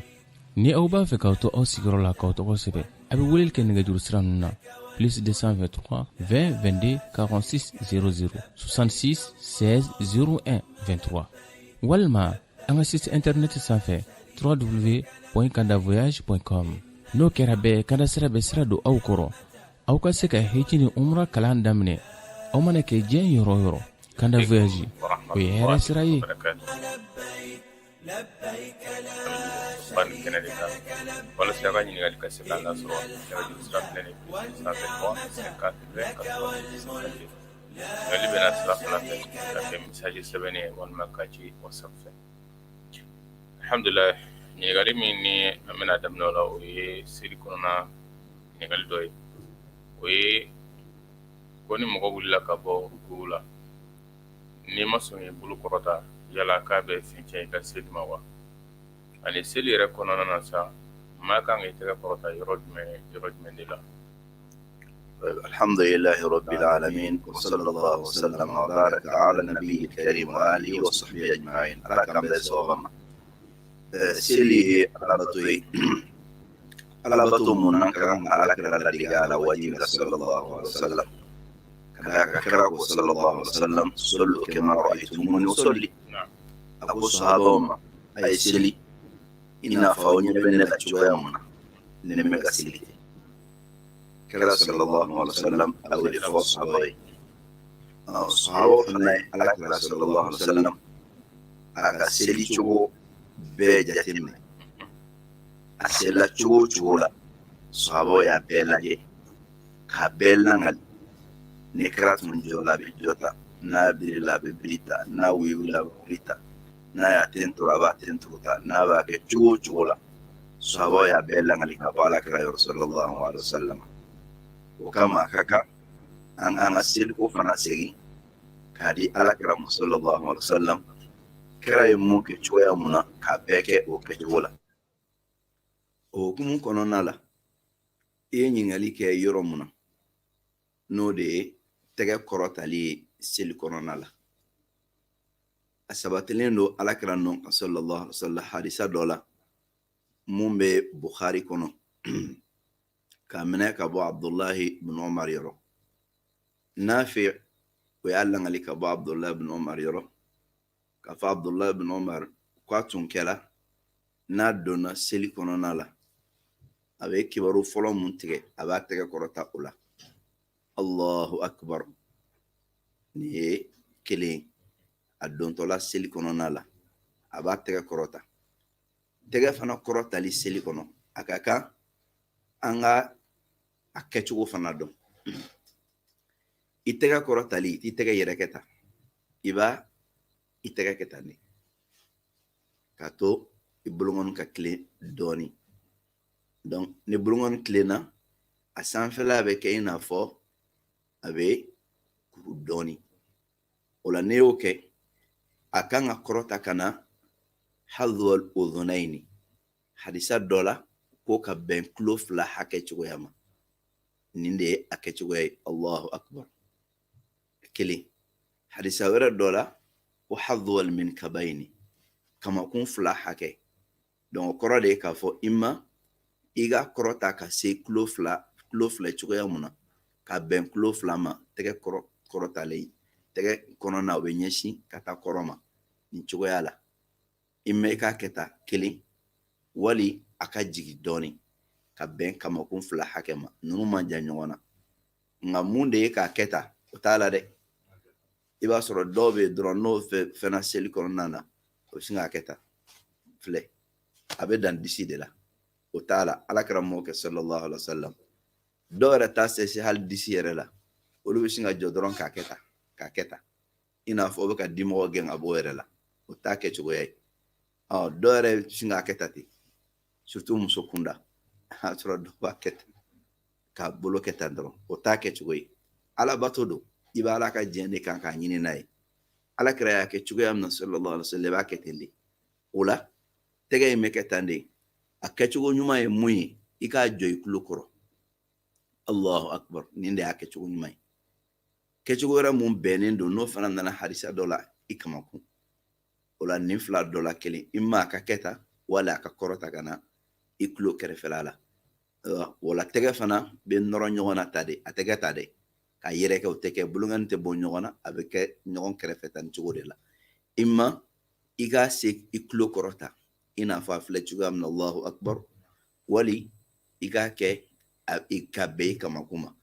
ni aw b'a fɛ k'aw to aw sigiyɔrɔ la k'aw tɔgɔ sɛbɛ a bɛ weleli kɛ nɛgɛjuru sira ninnu na plus 223 20 22 46 00 66 16 01 23 walima an ka site internet sanfɛ www.kandavoyage.com n'o kɛra bɛɛ kada sira bɛ sira don aw kɔrɔ aw ka se ka hiji ni umra kalan daminɛ aw mana kɛ diɲɛ yɔrɔ o yɔrɔ Kanda Voyage o ye hɛrɛ sira ye ban kɛnɛ de kan walasa a ka ɲininkali ka se k'an lasɔrɔ nɛgɛjuru sira filɛ nin ye sanfɛ 3 ɲininkali bɛna sira fila fɛ ka kɛ misaji sɛbɛnni ye walima ka ci whatsapp fɛ alhamdulilayi ɲininkali min ni an bɛna daminɛ o la o ye seli kɔnɔna ɲininkali dɔ ye o ye ko ni mɔgɔ wulila ka bɔ rukuw la n'i ma sɔn i bolo kɔrɔta yala k'a bɛ fɛn cɛn i ka seli ma wa ani seli yɛrɛ kɔnɔna na sa maa kan ka i tɛgɛ kɔrɔta yɔrɔ jumɛn de la الحمد لله رب العالمين وصلى الله وسلم وبارك على النبي الكريم وآله وصحبه أجمعين أراكم بسوغم سيلي alabatu munan kan alakira la diga ala wajibi sallallahu alaihi wasallam kada kira ko sallallahu alaihi wasallam sallu kama ra'aytumuni usalli abu sahaba ay sili ina fawni benne da chuwayamuna ne me gasili kira sallallahu alaihi wasallam awli fa sahabai sahaba ne alakira sallallahu alaihi wasallam aga sili chugo be jatinne asela chugo la sahaba ya belaje ka belangal ne krat mun jola bi jota na bi la bi brita na wi la brita na ya tentura ba tentuta na ba ke chugo la sahaba ya belangal ka bala kra sallallahu alaihi wasallam o kama kaka an asil ko fana segi kadi alakira sallallahu alaihi wasallam kira mu ke chuya muna ka beke o ke jola o kumu kɔnɔna la i ye ɲininkali kɛ yɔrɔ mun na n'o de ye tɛgɛ kɔrɔtali ye seli kɔnɔna la a sabatilen don alakira nɔ sallallahu alaihi wasallam hadisa dɔ la mun bɛ Bukhari kɔnɔ ka minɛ ka bɔ Abdullahi bin Umar yɔrɔ Nafi o y'a langali ka bɔ Abdullahi bin Umar yɔrɔ ka fɔ Abdullahi bin Umar k'a tun kɛra n'a donna seli kɔnɔna la a bɛ kibaru fɔlɔ mun tigɛ a b'a tɛgɛ kɔrɔta o la Allahu akbar ni ye kelen a dontɔla seli kɔnɔna la a b'a tɛgɛ kɔrɔta tɛgɛ fana kɔrɔtali seli kɔnɔ a ka kan an ka a kɛcogo fana dɔn i tɛgɛ kɔrɔtali i tɛgɛ yɛrɛ kɛ tan i b'a i tɛgɛ kɛ tan de k'a to i bolokɔni ka tilen dɔɔni donc ni bolokɔni tilenna a sanfɛla bɛ kɛ i n'a fɔ a bɛ kuru dɔɔni o la n'i y'o kɛ a kan ka kɔrɔta ka na hadwal udhunayni hadisa dɔ la ko ka bɛn tulo fila hakɛ cogoya ma nin de ye a kɛcogoya ye Allahu akbar kelen hadisa wɛrɛ dɔ la ko hadwal min kabayni kamakun fila hakɛ donc kɔrɔ de ye k'a fɔ i ma i ka kɔrɔta ka se tulo fila cogoya mun na ka bɛn tulo fila ma tɛgɛ kɔrɔtalen tɛgɛ kɔnɔna o bɛ ɲɛsin ka taa kɔrɔ ma nin cogoya la i ma i k'a kɛ ta kelen wali a ka jigin dɔɔni ka bɛn kamakun fila hakɛ ma ninnu ma jan ɲɔgɔn na nka mun de ye k'a kɛ ta o t'a la dɛ i b'a sɔrɔ dɔw bɛ yen dɔrɔn n'o fɛnna seli kɔnɔna na o bɛ sin k'a kɛ ta filɛ a bɛ dan disi de la o t'a la alakira m'o kɛ sallallahu alaihi wasallam dɔw yɛrɛ t'a sɛsi hali disi yɛrɛ la olu bɛ sin ka jɔ dɔrɔn k'a kɛ ta i n'a fɔ o bɛ ka dimɔgɔ gɛn ka bɔ o yɛrɛ la o t'a kɛcogoya ye dɔw yɛrɛ bɛ sin k'a kɛ ta ten surtout muso kunda a sɔrɔ dɔw b'a kɛ ten k'a bolo kɛ tan dɔrɔn o t'a kɛcogo ye alabato don i b'a ala ka diɲɛ de kan k'a ɲini n'a ye alakira y'a kɛ cogoya min na sallallahu alaihi wasallam i b'a kɛ ten de o la tɛgɛ in bɛ kɛ tan de a kɛcogo ɲuman ye mun ye i k'a jɔ i tulo kɔrɔ Allahu akbar nin de y'a kɛcogo ɲuman ye kɛcogo wɛrɛ mun bɛnnen don n'o fana nana hadisa dɔ la i kamakun o la nin fila dɔ la kelen i ma a ka kɛta wala a ka kɔrɔta ka na i tulo kɛrɛfɛla la wala tɛgɛ fana bɛ nɔrɔ ɲɔgɔn na ta de a tɛgɛ ta de ka yɛrɛkɛ o tɛ kɛ bolongani tɛ bɔ ɲɔgɔn na a bɛ kɛ ɲɔgɔn kɛrɛfɛ tan ni cogo de la i ma i k'a se i tulo kɔrɔta i n'a fɔ a filɛ cogoya min na Allahu akbar wali i k'a kɛ ka bɛn i kamakun ma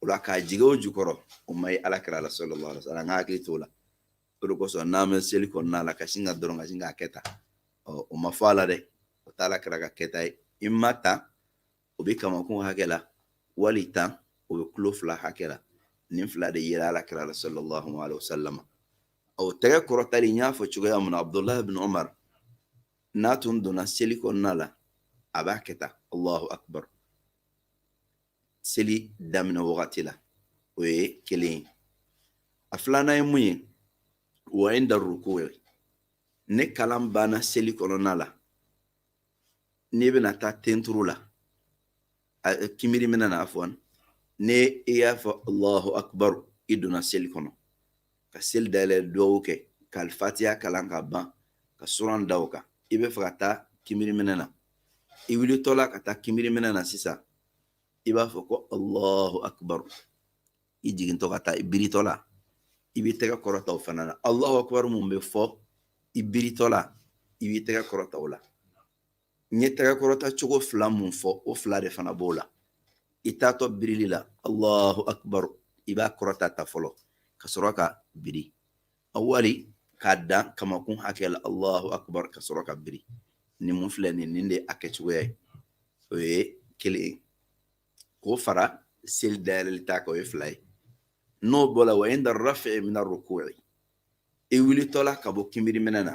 o la k'a jigin o jukɔrɔ o ma ye alakira la sallallahu alaihi wa sallam an ka hakili t'o la o de kosɔn n'an bɛ seli kɔnɔna la ka sin ka dɔrɔn ka sin k'a kɛ tan o ma fɔ a la dɛ o t'a alakira ka kɛta ye i ma tan o bɛ kamakun hakɛ la wali tan o bɛ tulo fila hakɛ la nin fila de yera alakira la sallallahu alaihi wa sallam o tɛgɛ kɔrɔtali n y'a fɔ cogoya min na Abdullah ibn Umar n'a tun donna seli kɔnɔna la a b'a kɛ tan Allahu akbar seli daminɛ wagati la o ye kelen ye a filanan ye mun ye wa inda ruku'i ne kalan banna seli kɔnɔna la ne bɛna taa tenturu la kimiri mina na afwan ne i y'a fɔ Allahu akbar i donna seli kɔnɔ ka seli dayɛlɛ duwawu kɛ ka alfatiya kalan ka ban ka suran da o kan i bɛ fɛ ka taa kimiri mina na i wulitɔla ka taa kimiri mina na sisan i b'a fɔ ko Allahu akbar i jigintɔ ka taa i biritɔ la i b'i tɛgɛ kɔrɔta o fana na Allahu akbar mun bɛ fɔ i biritɔ la i b'i tɛgɛ kɔrɔta o la n ye tɛgɛ kɔrɔta cogo fila mun fɔ o fila de fana b'o la i taatɔ birili la Allahu akbar i b'a kɔrɔta ta fɔlɔ ka sɔrɔ ka biri wali k'a dan kamakun hakɛ la Allahu akbar ka sɔrɔ ka biri ni mun filɛ nin de a kɛcogoya ye o ye kelen ye k'o fara seli dayɛlɛli ta kan o ye fila ye n'o bɔra wa inda rafi'i min ar-ruku'i i wulitɔla ka bɔ kimiri minɛ na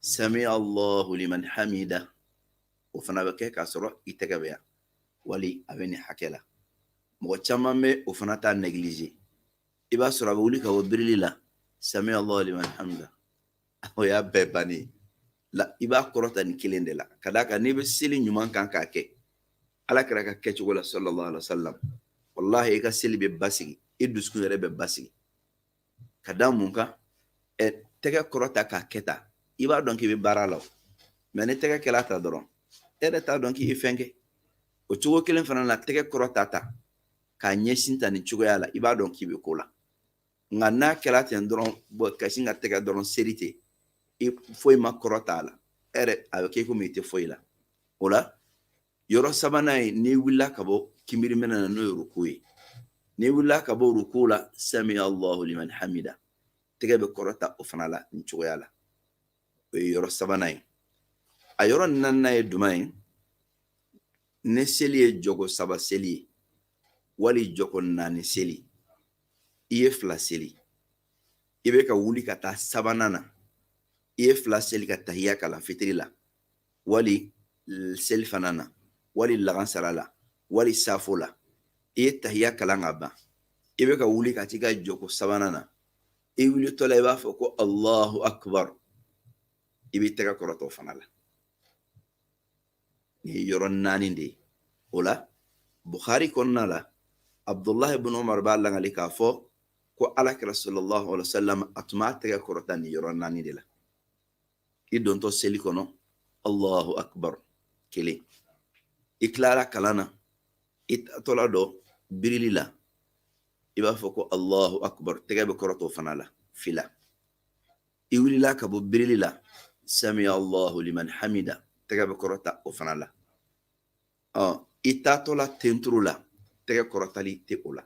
sami Allahu liman hamida o fana bɛ kɛ k'a sɔrɔ i tɛgɛ bɛ yan wali a bɛ nin hakɛ la mɔgɔ caman bɛ o fana ta négliger i b'a sɔrɔ a bɛ wuli ka bɔ birili la sami Allahu liman hamida o y'a bɛɛ bannen la i b'a kɔrɔta nin kelen de la ka d'a kan n'i bɛ seli ɲuman kan k'a kɛ alakira ka kɛcogo la sallallahu alaihi wa sallam wallahi i ka seli bɛ basigi i dusukun yɛrɛ bɛ basigi ka da mun kan tɛgɛ kɔrɔta k'a kɛ tan i b'a dɔn k'i bɛ baara la mɛ ni tɛgɛ kɛla ta dɔrɔn e yɛrɛ t'a dɔn k'i ye fɛn kɛ o cogo kelen fana la tɛgɛ kɔrɔta ta k'a ɲɛsin ta nin cogoya la i b'a dɔn k'i bɛ ko la nka n'a kɛla ten dɔrɔn ka sin ka tɛgɛ dɔrɔn seri ten foyi ma kɔrɔta a la e yɛrɛ a bɛ kɛ komi i tɛ foyi la o la yɔrɔ sabanan ye n'i wulila ka bɔ kimiri minɛ na n'o ye ruku ye n'i wulila ka bɔ ruku la sami Allahu liman hamida tɛgɛ bɛ kɔrɔta o fana la nin cogoya la o ye yɔrɔ sabanan ye a yɔrɔ naaninan ye jumɛn ye ne seli ye jɔgo saba seli ye wali jɔgo naani seli i ye fila seli i bɛ ka wuli ka taa sabanan na i ye fila seli ka tahiya kalan fitiri la wali seli fana na wali lagansara la wali safo la i ye tahiya kalan ka ban i bɛ ka wuli ka t'i ka jɔgo sabanan na i wulitɔ la i b'a fɔ ko Allahu akbar i b'i tɛgɛ kɔrɔta o fana la ni ye yɔrɔ naani de ye o la Bukhari kɔnɔna la Abdullah ibn Umar b'a langali k'a fɔ ko alakira sallallahu alaihi wa sallam a tun b'a tɛgɛ kɔrɔta ni yɔrɔ naani de la i dontɔ seli kɔnɔ Allahu akbar kelen i tilara kalan na i taatɔla dɔ birili la i b'a fɔ ko Allahu akbar tɛgɛ bɛ kɔrɔta o fana la fila i wulila ka bɔ birili la sami Allahu liman hamida tɛgɛ bɛ kɔrɔta o fana la i taatɔla tenturu la tɛgɛ kɔrɔtali tɛ o la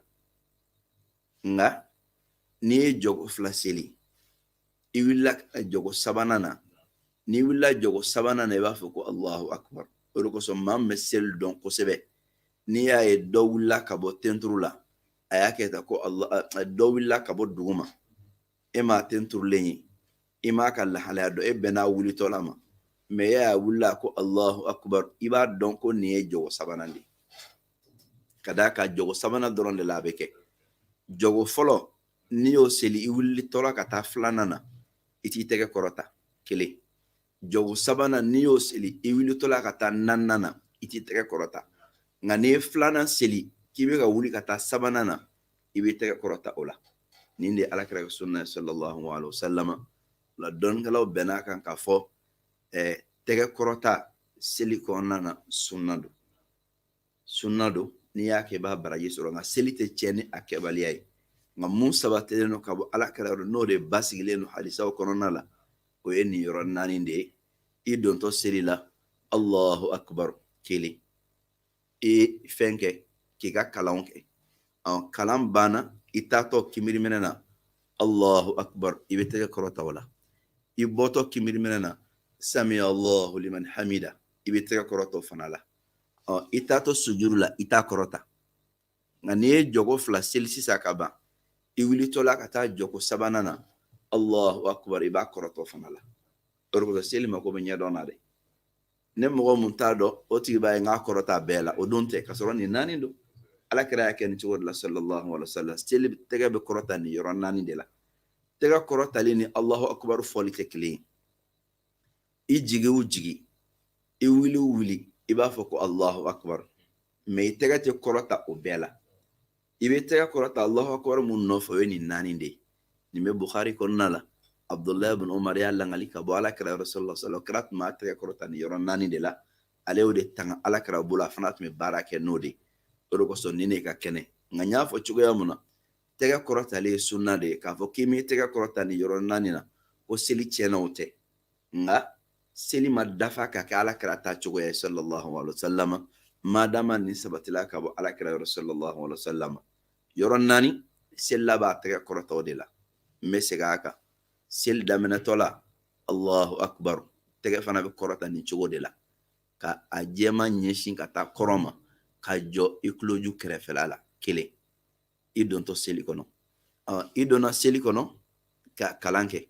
nka n'i ye jɔgo fila seli i wulila jɔgo sabanan na n'i wulila jɔgo sabanan na i b'a fɔ ko Allahu akbar o de kosɔn maa min bɛ seli dɔn kosɛbɛ n'i y'a ye dɔ wulila ka bɔ tenturu la a y'a kɛ tan ko dɔ wulila ka bɔ duguma e m'a tenturulen ye i m'a ka lahalaya dɔn e bɛn n'a wulitɔla ma mɛ e y'a wulila ko Allahu akbar i b'a dɔn ko nin ye jɔgo sabanan de ka d'a kan jɔgo sabanan dɔrɔn de la a bɛ kɛ jɔgo fɔlɔ n'i y'o seli i wulitɔla ka taa filanan na i t'i tɛgɛ kɔrɔta kelen jɔgo sabanan n'i y'o seli i wulitɔla ka taa naaninan na i t'i tɛgɛ kɔrɔta nka n'i ye filanan seli k'i bɛ ka wuli ka taa sabanan na i b'i tɛgɛ kɔrɔta o la nin de alakira sunna sallallahu alaihi wasallam la don galaw bena kan ka fɔ tɛgɛ kɔrɔta seli kɔnɔna na sunna do ni y'a kɛ i b'a baraji sɔrɔ nka seli tɛ tiɲɛ ni a kɛbaliya ye nka mun sabatilen no ka bɔ alakira yɔrɔ n'o de basigilen no hadisaw kɔnɔna la o ye nin yɔrɔ naani de ye i dontɔ seli la Allahu akbar kelen i fɛn kɛ k'i ka kalanw kɛ kalan banna i taatɔ kimiriminɛ na Allahu akbar i bɛ tɛgɛ kɔrɔta o la i bɔtɔ kimiriminɛ na sami Allahu liman hamida i bɛ tɛgɛ kɔrɔta o fana la i taatɔ sujuru la i t'a kɔrɔta nka n'i ye jɔko fila seli sisan ka ban i wulitɔla ka taa jɔko sabanan na Allahu akbar i b'a kɔrɔta o fana la o de kosɔn seli mako bɛ ɲɛdɔn na dɛ ne mɔgɔ mun t'a dɔn o tigi b'a ye n k'a kɔrɔta bɛɛ la o don tɛ ka sɔrɔ nin naani don alakira y'a kɛ nin cogo de la sallallahu alaihi wasallam seli tɛgɛ bɛ kɔrɔta nin yɔrɔ naani de la tɛgɛ kɔrɔtali ni Allahu akbar fɔli tɛ kelen ye i jigi o jigi i wuli o wuli i b'a fɔ ko Allahu akbar mɛ i tɛgɛ tɛ kɔrɔta o bɛɛ la i bɛ tɛgɛ kɔrɔta Allahu akbar mun nɔfɛ o ye nin naani de ye nin bɛ Bukhari kɔnɔna la Abdullahi ibn Umar y'a langali ka bɔ alakira yɔrɔ sallallahu alaihi wasallam kira tun b'a tɛgɛ kɔrɔta nin yɔrɔ naani de la ale y'o de tanga alakira bolo a fana tun bɛ baara kɛ n'o de o de kosɔn nin de ka kɛnɛ nka n y'a fɔ cogoya mun na tɛgɛ kɔrɔtali ye sunna de ye k'a fɔ k'i m'i tɛgɛ kɔrɔta nin yɔrɔ naani na ko seli tiɲɛna o tɛ nka seli ma dafa ka kɛ alakira ta cogoya ye sallallahu alaihi wasallam madama nin sabatila ka bɔ alakira yɔrɔ sallallahu alaihi wasallam yɔrɔ naani seli la b'a tɛgɛ kɔrɔta o de la n bɛ segin a kan seli daminɛtɔ la Allahu akbar tɛgɛ fana bɛ kɔrɔta nin cogo de la ka a jɛma ɲɛsin ka taa kɔrɔ ma ka jɔ i kuloju kɛrɛfɛla la kelen i dontɔ seli kɔnɔ i donna seli kɔnɔ ka kalan kɛ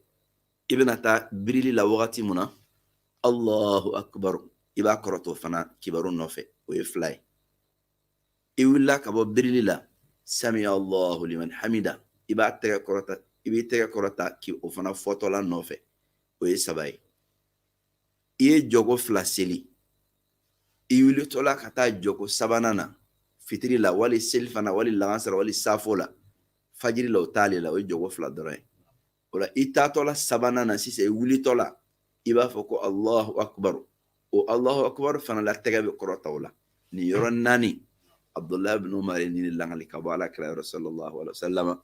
i bɛna taa birili la wagati mun na Allahu akbar i b'a kɔrɔtɔ fana kibaru nɔfɛ o ye fila ye i wulila ka bɔ birili la sami Allahu liman hamida i b'a tɛgɛ kɔrɔta i b'i tɛgɛ kɔrɔta ki o fana fɔtɔla nɔfɛ o ye saba ye i ye jɔko fila seli i wulitɔla ka taa jɔko sabanan na fitiri la wali seli fana wali lagansara wali safo la fajiri la o t'ale la o ye jɔko fila dɔrɔn ye o la i taatɔla sabanan na sisan i wulitɔla i b'a fɔ ko Allahu akbar o Allahu akbar fana la tɛgɛ bɛ kɔrɔta o la nin yɔrɔ naani Abdullahi ibn Umar ye nin langali ka bɔ alakira yɔrɔ sallallahu alaihi wasallam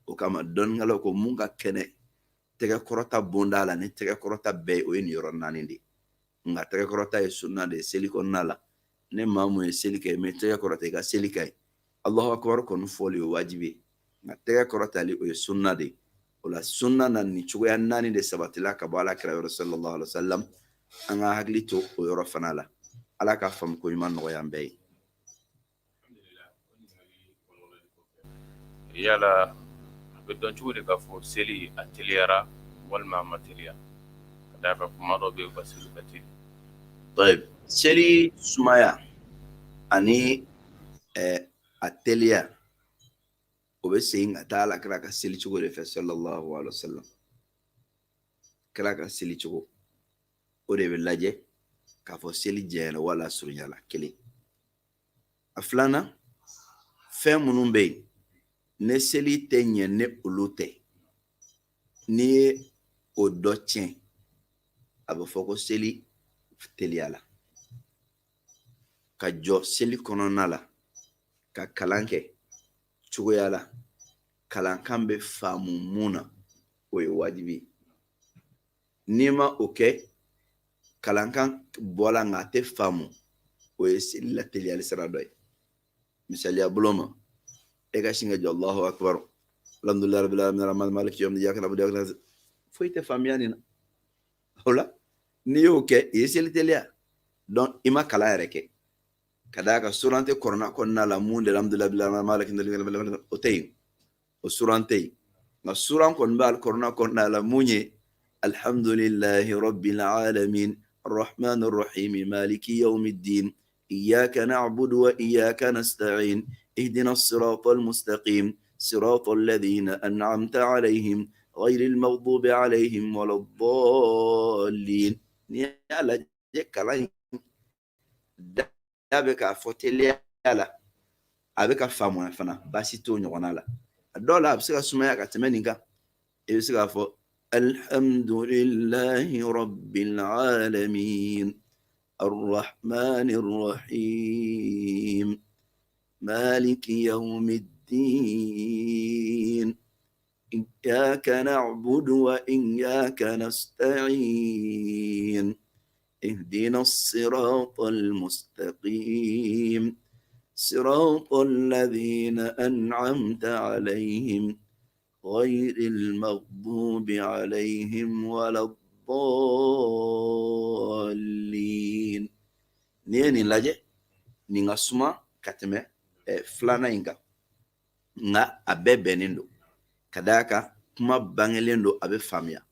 o kama dɔnnikɛlaw ko mun ka kɛnɛ tɛgɛ kɔrɔta bonda la ni tɛgɛ kɔrɔta bɛɛ o ye nin yɔrɔ naani de nka tɛgɛ kɔrɔta ye sunna de ye seli kɔnɔna la ne maa mun ye seli kɛ mɛ tɛgɛ kɔrɔta i ka seli ka ye Allahu akbar kɔni fɔli o wajibi ye nka tɛgɛ kɔrɔtali o ye sunna de ye o la sunna na nin cogoya naani de sabatila ka bɔ alakira yɔrɔ sallallahu alaihi wasallam an ka hakili to o yɔrɔ fana la ala ka faamu ko ɲuman nɔgɔya an bɛɛ ye yala a bɛ dɔn cogo di k'a fɔ seli a teliyara walima a ma teliya ka d'a kan kuma dɔ bɛ yen u ka seli ka teli seli sumaya ani a teliya o bɛ segin ka taa alakira ka seli cogo de fɛ sallallahu alaihi wasallam kira ka seli cogo o de bɛ lajɛ k'a fɔ seli jɛyara wala surunyala kelen a filanan fɛn minnu bɛ yen ne seli tɛ ɲɛ ne olu tɛ n'i ye o dɔ tiɲɛ a bɛ fɔ ko seli teliya la ka jɔ seli kɔnɔna la ka kalan kɛ cogoya la kalankan bɛ faamu mun na o ye wajibi n'i ma o kɛ kalankan bɔla nka a tɛ faamu o ye seli la teliyali sira dɔ ye misaliya bolo ma e ka sin ka jɔ Allahu akbar alhamdulillahi rabbil alamin arrahmanir rahim maliki yawmid din iyyaka na'budu wa iyyaka nasta'in foyi tɛ faamuya nin na o la n'i y'o kɛ i ye seli teliya donc i ma kalan yɛrɛ kɛ ka d'a kan suran tɛ kɔrɔna kɔnɔna la mun de alhamdulillahi rabbil alamin maliki yawmid din o tɛ yen o suran tɛ yen nka suran kɔni bɛ kɔrɔna kɔnɔna la mun ye alhamdulillahi rabbil alamin arrahmanir rahim maliki yawmid din iyyaka na'budu wa iyyaka nasta'in اهدنا الصراط المستقيم صراط الذين أنعمت عليهم غير المغضوب عليهم ولا الضالين نيالا جكلا دابك فوتيلي على أبيك فامونا فنا باسيتو نيوانا لا dɔw la a bɛ se ka sumaya ka tɛmɛ nin kan i bɛ se k'a fɔ alhamdulillahi rabbil alamin الرحمن الرحيم مالك يوم الدين إياك نعبد وإياك نستعين اهدنا الصراط المستقيم صراط الذين أنعمت عليهم غير المغضوب عليهم ولا الضالين نيني لاجي نيغا سما كاتمه فلانا ينغا nga abe benendo kadaka kuma bangelendo abe famia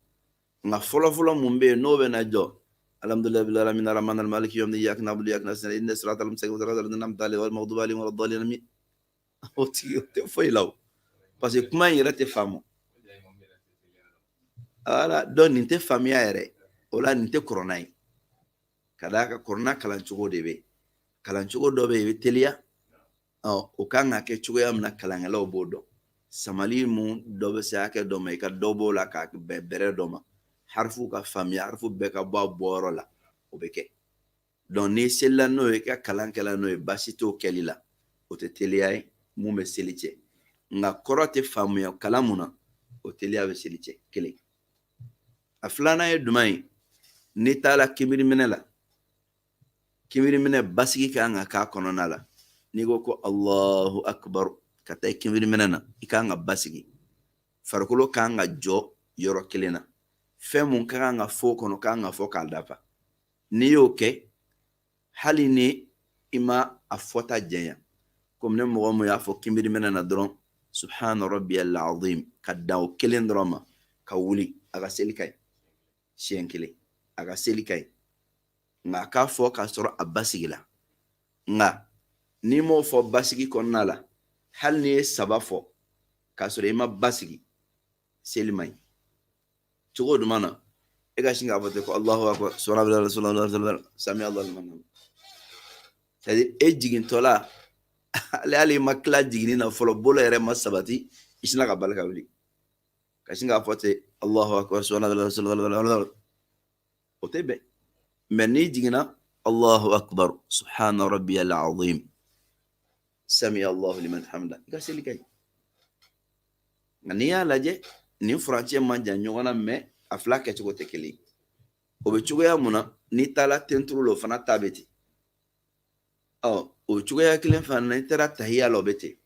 nga folo mumbe no be na jo alhamdulillah bil alamin arrahman al malik yawm yak nabdu yak nasna inna siratal mustaqim siratal ladzina an'amta alaihim wal maghdubi alaihim wal dhalin amin oti te foi law parce que kuma yira te famo ala don ninte famia yere ola ninte corona yi kadaka corona kalancogo de be kalancogo do be telia o kan ka kɛ cogoya min na kalankɛlaw b'o dɔn samali mun dɔ bɛ se hakɛ dɔ ma i ka dɔ b'o la ka bɛrɛ dɔ ma harifu ka faamuya harifu bɛɛ ka bɔ a bɔyɔrɔ la o bɛ kɛ donc n'i selila n'o ye i ka kalan kɛla n'o ye baasi t'o kɛli la o tɛ teliya ye mun bɛ seli cɛ nka kɔrɔ tɛ faamuya kalan mun na o teliya bɛ seli cɛ kelen a filanan ye jumɛn ye n'i taara kibiriminɛ la kibiriminɛ basigi kan ka k'a kɔnɔna la n'i ko ko Allahu akbar ka taa kibiriminɛ na i kan ka basigi farikolo kan ka jɔ yɔrɔ kelen na fɛn mun ka kan ka fɔ o kɔnɔ kan ka fɔ k'a dafa n'i y'o kɛ hali ni i ma a fɔta janya komi ne mɔgɔ mun y'a fɔ kibiriminɛ na dɔrɔn subhana rabbiyal azim ka dan o kelen dɔrɔn ma ka wuli a ka seli ka ɲi siɲɛ kelen a ka seli ka ɲi nka a k'a fɔ k'a sɔrɔ a basigila nka n'i m'o fɔ basigi kɔnɔna la hali n'i ye saba fɔ k'a sɔrɔ i ma basigi seli man ɲi cogo duman na e ka sin k'a fɔ ten ko Allahu akbar subhanallah sami Allahu liman hamid c'est-à-dire e jigintɔla hali i ma tila jiginni na fɔlɔ bolo yɛrɛ ma sabati i sina ka bali ka wuli ka sin k'a fɔ ten Allahu akbar subhanallah o tɛ bɛn mais n'i jiginna Allahu akbar subhana rabbiyal azim sami Allahu liman hamida i ka seli ka ɲi nka n'i y'a lajɛ nin furancɛ man jan ɲɔgɔn na mais a fila kɛcogo tɛ kelen o bɛ cogoya mun na n'i taara tenturu la o fana ta bɛ ten o cogoya kelen fana n'i taara tahiya la o bɛ ten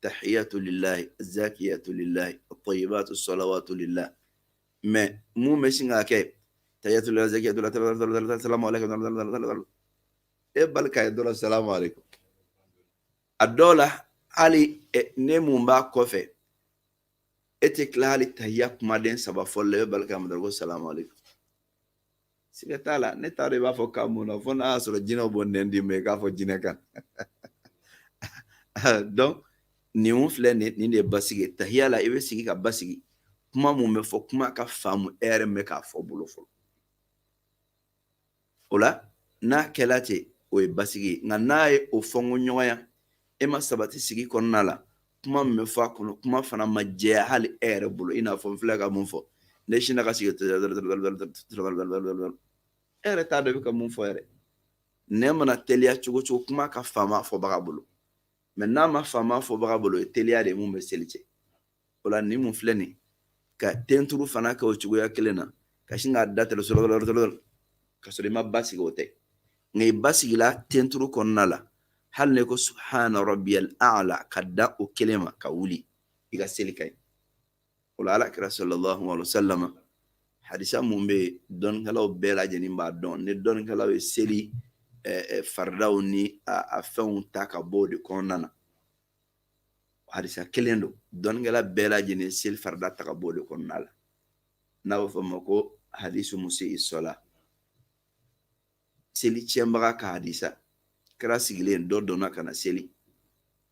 tahiyatu lillahi zakiyatu lillahi at-tayyibatu salawatu lillahi mais mun bɛ sin ka kɛ tahiyatu lillahi zakiyatu lillahi salamu alaikum e bali ka ye dɔrɔn salamu alaikum a dɔw la hali ne mun b'a kɔfɛ e tɛ tila hali tahiya kumaden saba fɔlɔ la e bali ka mɔdɔ ko salamu alaikum siga t'a la ne t'a dɔn i b'a fɔ k'a mun na fo n'a y'a sɔrɔ jinɛw bɔ nɛn di mais k'a fɔ jinɛ kan donc nin filɛ nin de ye basigi ye tahiya la i bɛ sigi ka basigi kuma mun bɛ fɔ kuma ka faamu e yɛrɛ bɛ k'a fɔ bolo fɔlɔ o la n'a kɛla ten o ye basigi ye nka n'a ye o fɔnko ɲɔgɔnya e ma sabati sigi kɔnɔna la kuma min bɛ fɔ a kɔnɔ kuma fana ma jɛya hali e yɛrɛ bolo i n'a fɔ n filɛ ka mun fɔ ne sinna ka sigi e yɛrɛ t'a dɔn i bɛ ka mun fɔ yɛrɛ nɛ mana teliya cogo cogo kuma ka faama fɔbaga bolo mais n'a ma faama fɔbaga bolo o ye teliya de ye mun bɛ seli cɛ o la nin mun filɛ nin ka tenturu fana kɛ o cogoya kelen na ka sin k'a da tɛrɛ ka sɔrɔ i ma basigi o tɛ nka i basigila tenturu kɔnɔna la hali ne ko subhana rabbiyal a'la ka da o kelen ma ka wuli i ka seli ka ɲi o la alakira sallallahu alaihi wasallam hadisa mun bɛ yen dɔnnikɛlaw bɛɛ lajɛlen b'a dɔn ni dɔnnikɛlaw ye seli faridaw ni a fɛnw ta ka bɔ o de kɔnɔna na hadisa kelen don dɔnnikɛla bɛɛ lajɛlen seli farida ta ka bɔ o de kɔnɔna la n'a bɛ fɔ o ma ko hadisu musi sola seli tiɲɛbaga ka hadisa kɛra sigilen dɔ donna ka na seli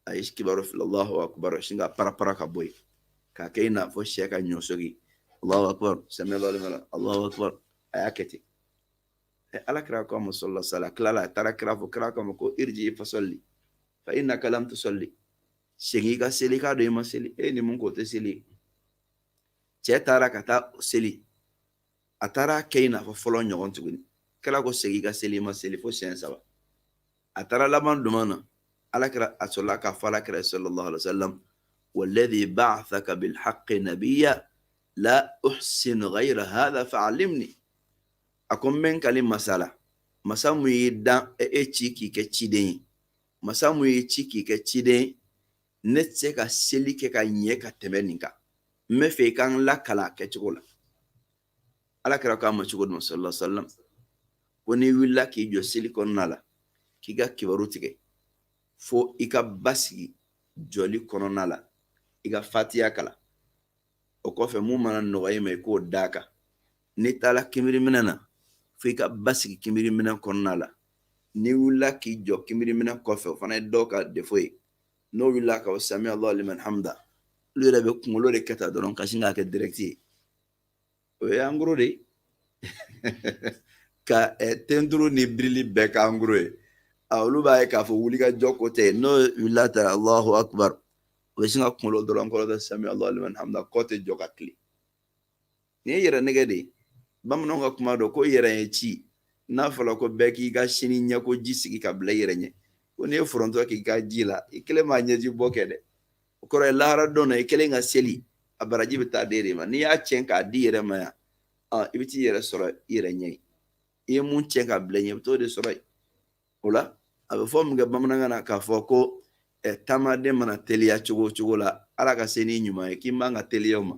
a ye kibaru fil Allahu akbar sin ka para ka bɔ yen k'a kɛ i n'a fɔ sɛ ka ɲɔsogi Allahu akbar sami Allahu akbar a y'a kɛ ten alakira ko ma sallallahu alaihi wasallam tilala a taara kira fɔ kira kama ko irji fasalli fa innaka lam tusalli segin ka seli k'a dɔn i ma seli ni mun ko tɛ seli cɛ taara ka taa seli a taara kɛ i n'a fɔ fɔlɔ ɲɔgɔn tuguni kɛra ko segin ka seli i ma seli fo siɲɛ 3 a taara laban duma na alakira a sɔrɔla k'a fɔ alakira sallallahu alaihi wasallam والذي بعثك بالحق نبيا لا أحسن غير هذا فعلمني أكون من كلمة مسألة مسامو يدان تشيكي كتشيدين مسامو يتشيكي كتشيدين نتسيكا سيليكي كنيكا تمنيكا مفي كان لا كلا كتشغولا alakira k'a ma cogo di sallallahu alaihi wasallam ko ni wulila k'i jɔ seli kɔnɔna la k'i ka kibaru tigɛ fo i ka basigi jɔli kɔnɔna la i ka fatiya kala o kɔfɛ mun mana nɔgɔya i ma i k'o d'a kan ni taala kimiri minɛ na fo i ka basigi kimiri minɛ kɔnɔna la ni wulila k'i jɔ kimiri minɛ kɔfɛ o fana ye dɔw ka defo ye n'o wulila ka sami Allahu liman hamda olu yɛrɛ bɛ kunkolo de kɛ ta dɔrɔn ka sin k'a kɛ direct ye o ye en gros de ka tenturu ni birili bɛɛ ka en gros ye olu b'a ye k'a fɔ wuli ka jɔ ko tɛ n'o wulila ta Allahu akbar o bɛ sin ka kunkolo dɔrɔn kɔrɔ tɛ sami Allahu liman hamda kɔ tɛ jɔ ka tile ni ye yɛrɛ nɛgɛ de bamananw ka kuma dɔ ko yɛrɛ ye ci n'a fɔra ko bɛɛ k'i ka sini ɲɛko ji sigi ka bila i yɛrɛ ɲɛ ko n'i ye forontɔ k'i ka ji la i kelen m'a ɲɛji bɔ kɛ dɛ o kɔrɔ ye lahara don na i kelen ka seli a baraji bɛ taa de ma n'i y'a tiɲɛ k'a di yɛrɛ ma yan i bɛ t'i yɛrɛ sɔrɔ i yɛrɛ ɲɛ ye i ye mun tiɲɛ ka bila ɲɛ i bɛ t'o de sɔrɔ yen o la a bɛ fɔ min kɛ bamanankan na k'a fɔ ko taamaden mana teliya cogo o cogo la ala ka se n'i ɲuman ye k'i man ka teliya o ma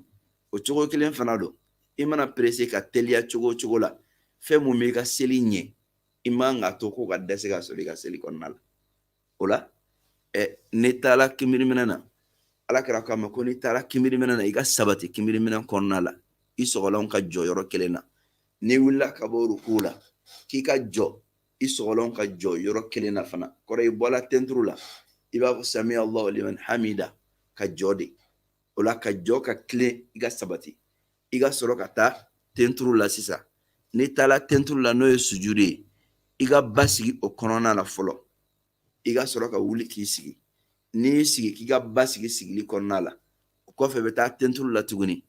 o cogo kelen fana don i mana perese ka teliya cogo o cogo la fɛn mun b'i ka seli ɲɛ i man ka to ko ka dɛsɛ ka sɔrɔ i ka seli kɔnɔna la o la n'i taara kimiri minɛ na ala kɛra k'a ma ko n'i taara kimiri minɛ na i ka sabati kimiri minɛ kɔnɔna la i sɔgɔlanw ka jɔ yɔrɔ kelen na n'i wulila ka bɔ ruku la k'i ka jɔ i sɔgɔlanw ka jɔ yɔrɔ kelen na fana kɔrɔ i bɔla tenturu la i b'a fɔ sami Allahu liman hamida ka jɔ de o la ka jɔ ka tilen i ka sabati i ka sɔrɔ ka taa tenturu la sisan n'i taara tenturu la n'o ye sujudi ye i ka basigi o kɔnɔna la fɔlɔ i ka sɔrɔ ka wuli k'i sigi n'i y'i sigi k'i ka basigi sigili kɔnɔna la o kɔfɛ i bɛ taa tenturu la tuguni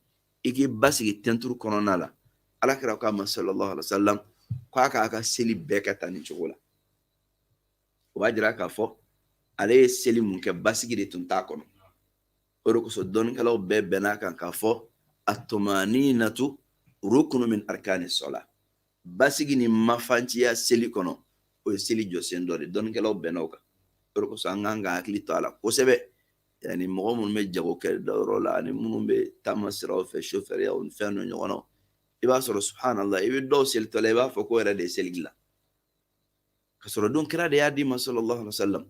i k'i basigi tenturu kɔnɔna la alakira k'a ma sallallahu alaihi wasallam k'a k'a ka seli bɛɛ kɛ tan ni cogo la o b'a jira k'a fɔ ale ye seli mun kɛ basigi de tun t'a kɔnɔ o de kosɔn dɔnnikɛlaw bɛɛ bɛn'a kan k'a fɔ at-tumaninatu rukunu min arkani sola basigi ni mafanciya seli kɔnɔ o ye seli jɔsen dɔ de dɔnnikɛlaw bɛnna o kan o de kosɔn an kan ka hakili to a la kosɛbɛ yani mɔgɔ minnu bɛ jago kɛ dayɔrɔ la ani minnu bɛ taama siraw fɛ chauffeur ni fɛn dɔ ɲɔgɔn na i b'a sɔrɔ subhanallah i bɛ dɔw selitɔ la i b'a fɔ ko yɛrɛ de ye seli dilan ka sɔrɔ don kira de y'a d'i ma sallallahu alaihi wa sallam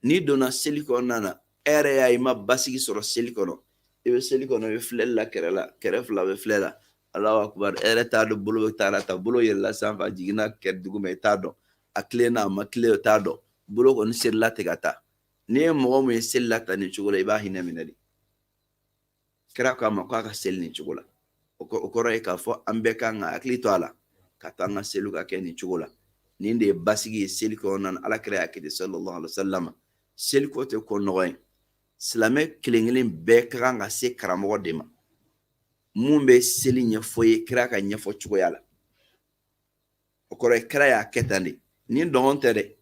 n'i donna seli kɔnɔna na e yɛrɛ y'a ye i ma basigi sɔrɔ seli kɔnɔ i bɛ seli kɔnɔ i bɛ filɛli la kɛrɛ la kɛrɛ fila bɛ filɛ la Allahu akbar e yɛrɛ t'a dɔn bolo bɛ taara ta bolo yɛlɛla sanfɛ a jiginna kɛrɛ duguma i t'a dɔn a tilenna a ma tilen o t'a dɔn bolo kɔni serila ten ka taa n'i ye mɔgɔ min ye seli la ta nin cogo la i b'a hinɛ minɛ de kira k'a ma k'a ka seli nin cogo la o kɔrɔ ye k'a fɔ an bɛɛ kan ka hakili to a la ka taa an ka seliw ka kɛ nin cogo la nin de ye basigi ye seli kɔnɔna na alakira y'a kɛ ten sallallahu alaihi wa sallam seli ko tɛ ko nɔgɔ ye silamɛ kelen kelen bɛɛ ka kan ka se karamɔgɔ de ma mun bɛ seli ɲɛfɔ ye kira ka ɲɛfɔ cogoya la o kɔrɔ ye kira y'a kɛ tan de ni dɔn tɛ dɛ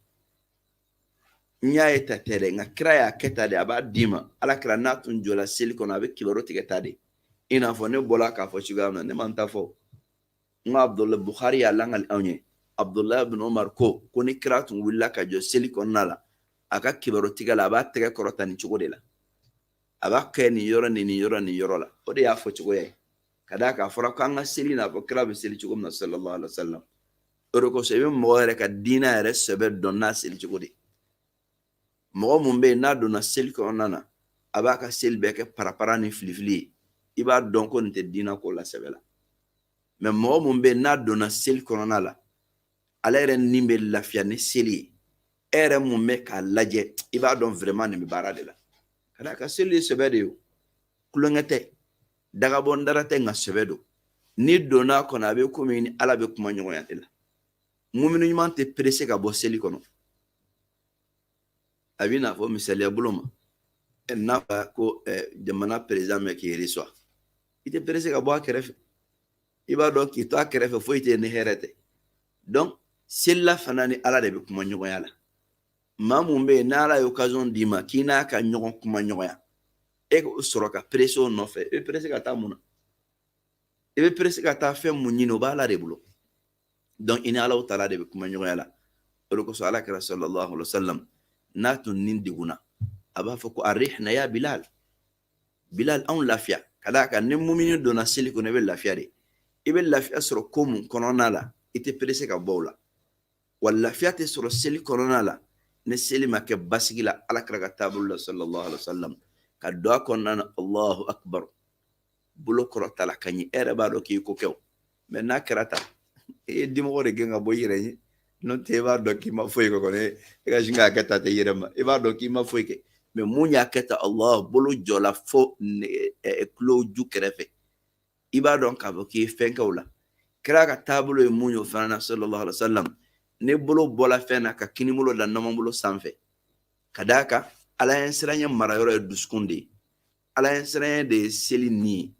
n y'a ye ta tɛ dɛ nka kira y'a kɛ tan de a b'a d'i ma alakira n'a tun jɔla seli kɔnɔ a bɛ kibaru tigɛ ta de i n'a fɔ ne bɔla k'a fɔ cogoya min na ne man ta fɔ n ka Abdullah Bukhari y'a langali anw ye Abdullah ibn Umar ko ni kira tun wulila ka jɔ seli kɔnɔna la a ka kibaru tigɛ la a b'a tɛgɛ kɔrɔta nin cogo de la a b'a kɛ nin yɔrɔ ni nin yɔrɔ ni yɔrɔ la o de y'a fɔ cogoya ye ka d'a kan a fɔra k'an ka seli n'a fɔ kira bɛ seli cogo min na sallallahu alaihi wa sallam o de kosɔn i bɛ mɔgɔ yɛrɛ ka diinɛ yɛrɛ sɛbɛ dɔn n'a seli cogo de mɔgɔ mun bɛ yen n'a donna seli kɔnɔna na a b'a ka seli bɛɛ kɛ parapara ni filifili ye i b'a dɔn ko nin tɛ diinɛ ko la sɛbɛ la mɛ mɔgɔ mun bɛ yen n'a donna seli kɔnɔna la ale yɛrɛ ni bɛ lafiya ni seli ye e yɛrɛ mun bɛ k'a lajɛ i b'a dɔn vraiment nin bɛ baara de la ka d'a kan seli ye sɛbɛ de ye o kulonkɛ tɛ dagabɔndara tɛ nka sɛbɛ don n'i donna kɔnɔ a bɛ komi ni ala bɛ kuma ɲɔgɔnya de la mumini ɲuman tɛ perese ka bɔ seli kɔnɔ a bɛ n'a fɔ misaliya bolo ma n'a fɔ ko jamana président mɛ k'i reçoit i tɛ perese ka bɔ a kɛrɛfɛ i b'a dɔn k'i to a kɛrɛfɛ foyi tɛ ni hɛrɛ tɛ donc selila fana ni ala de bɛ kuma ɲɔgɔnya la maa mun bɛ yen n'ala ye occasion d'i ma k'i n'a ka ɲɔgɔn kuma ɲɔgɔnya e k'o sɔrɔ ka perese o nɔfɛ i bɛ perese ka taa mun na i bɛ perese ka taa fɛn mun ɲini o b'ala de bolo donc i ni ala taala de bɛ kuma ɲɔgɔnya la o de kosɔn ala kɛra sallallahu alaihi wa sallam n'a tun ni degunna a b'a fɔ ko arihna ya bilal anw lafiya ka d'a kan ni mumini donna seli kɔnɔ i bɛ lafiya de i bɛ lafiya sɔrɔ ko mun kɔnɔna la i tɛ perese ka bɔ o la wa lafiya tɛ sɔrɔ seli kɔnɔna la ni seli ma kɛ basigi la ala kɛra ka taabolo la sallallahu alaihi wa sallam ka do a kɔnɔna na allahu akbar bolo kɔrɔta la ka ɲi e yɛrɛ b'a dɔn k'i ko kɛ o mɛ n'a kɛra ta e ye dimɔgɔ de gɛn ka bɔ i yɛrɛ ye n'o tɛ i b'a dɔn k'i ma foyi kɛ kɔni e ka sin k'a kɛ ta tɛ i yɛrɛ ma i b'a dɔn k'i ma foyi kɛ mɛ mun y'a kɛ ta allah bolo jɔla fo tulo ju kɛrɛfɛ i b'a dɔn k'a fɔ k'i ye fɛn kɛ o la kira ka taabolo ye mun ye o fana na sallallahu alaihi wa sallam ne bolo bɔla fɛn na ka kini bolo da nɔnɔ bolo sanfɛ ka d'a kan ala ye siranya mara yɔrɔ ye dusukun de ye ala ye siranya de ye seli ni ye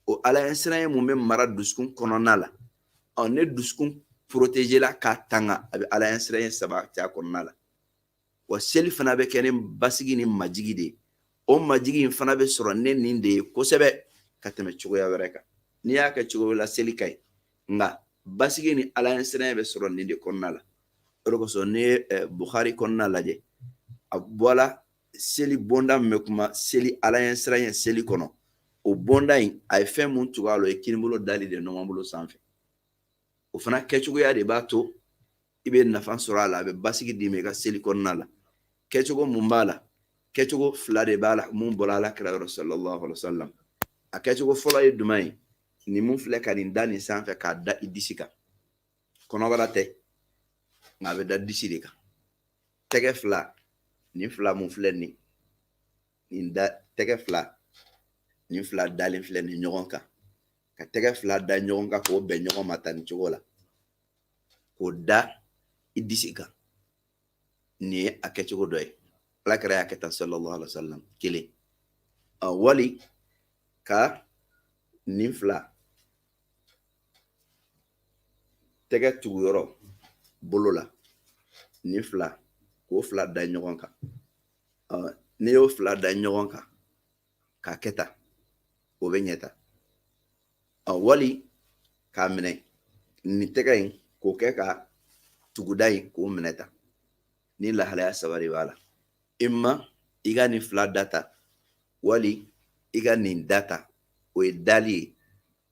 o ala ye siranya mun bɛ mara dusukun kɔnɔna la ne dusukun protégé la k'a tanga a bɛ ala ye siranya sabati a kɔnɔna la wa seli fana bɛ kɛ ni basigi ni majigi de ye o majigi in fana bɛ sɔrɔ ne nin de ye kosɛbɛ ka tɛmɛ cogoya wɛrɛ kan n'i y'a kɛ cogo la seli ka ɲi nka basigi ni ala ye siranya bɛ sɔrɔ nin de kɔnɔna la o de kosɔn n'i ye Bukhari kɔnɔna lajɛ a bɔla seli bonda min bɛ kuma seli ala ye siranya seli kɔnɔ o bonda in a ye fɛn mun tugu a la o ye kinibolo dali de ɲɔgɔn bolo sanfɛ o fana kɛcogoya de b'a to i bɛ nafa sɔrɔ a la a bɛ basigi d'i ma i ka seli kɔnɔna la kɛcogo mun b'a la kɛcogo fila de b'a la mun bɔra ala kira yɔrɔ sallallahu alaihi wa sallam a kɛcogo fɔlɔ ye jumɛn ye ni mun filɛ ka nin da nin sanfɛ k'a da i disi kan kɔnɔbara tɛ nka a bɛ da disi de kan tɛgɛ fila nin fila mun filɛ nin da tɛgɛ fila nin fila dalen filɛ nin ɲɔgɔn kan ka tɛgɛ fila da ɲɔgɔn kan k'o bɛn ɲɔgɔn ma tan nin cogo la k'o da i disi kan nin ye a kɛcogo dɔ ye ala kɛra y'a kɛ tan sallallahu alaihi wa sallam kelen wali ka nin fila tɛgɛ tugu yɔrɔ bolo la nin fila k'o fila da ɲɔgɔn kan n'i y'o fila da ɲɔgɔn kan k'a kɛ tan o bɛ ɲɛ tan wali k'a minɛ nin tɛgɛ in k'o kɛ ka tuguda in k'o minɛ tan ni lahalaya saba de b'a la imma i ka nin fila data wali i ka nin data o ye dali ye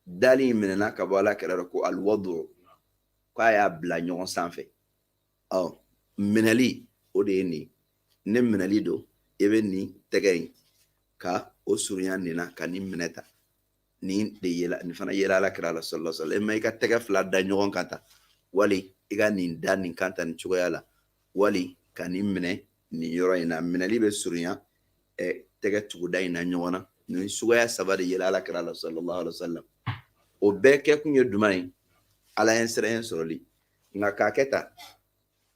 dali in minɛna ka bɔ ala kɛrɛ ko alwadu k'a y'a bila ɲɔgɔn sanfɛ minɛli o de ye nin ne minɛli don i bɛ nin tɛgɛ in ka o surunya nin na ka nin minɛ ta nin de yela nin fana yela ala kɛrɛ la sallallahu alaihi wa sallam i ka tɛgɛ fila da ɲɔgɔn kan ta wali i ka nin da nin kan ta nin cogoya la wali ka nin minɛ nin yɔrɔ in na minɛli bɛ surunya tɛgɛ tuguda in na ɲɔgɔn na nin suguya saba de yela ala kɛrɛ la sallallahu alaihi wa sallam o bɛɛ kɛ kun ye jumɛn ye ala ye sira in sɔrɔli nka k'a kɛ ta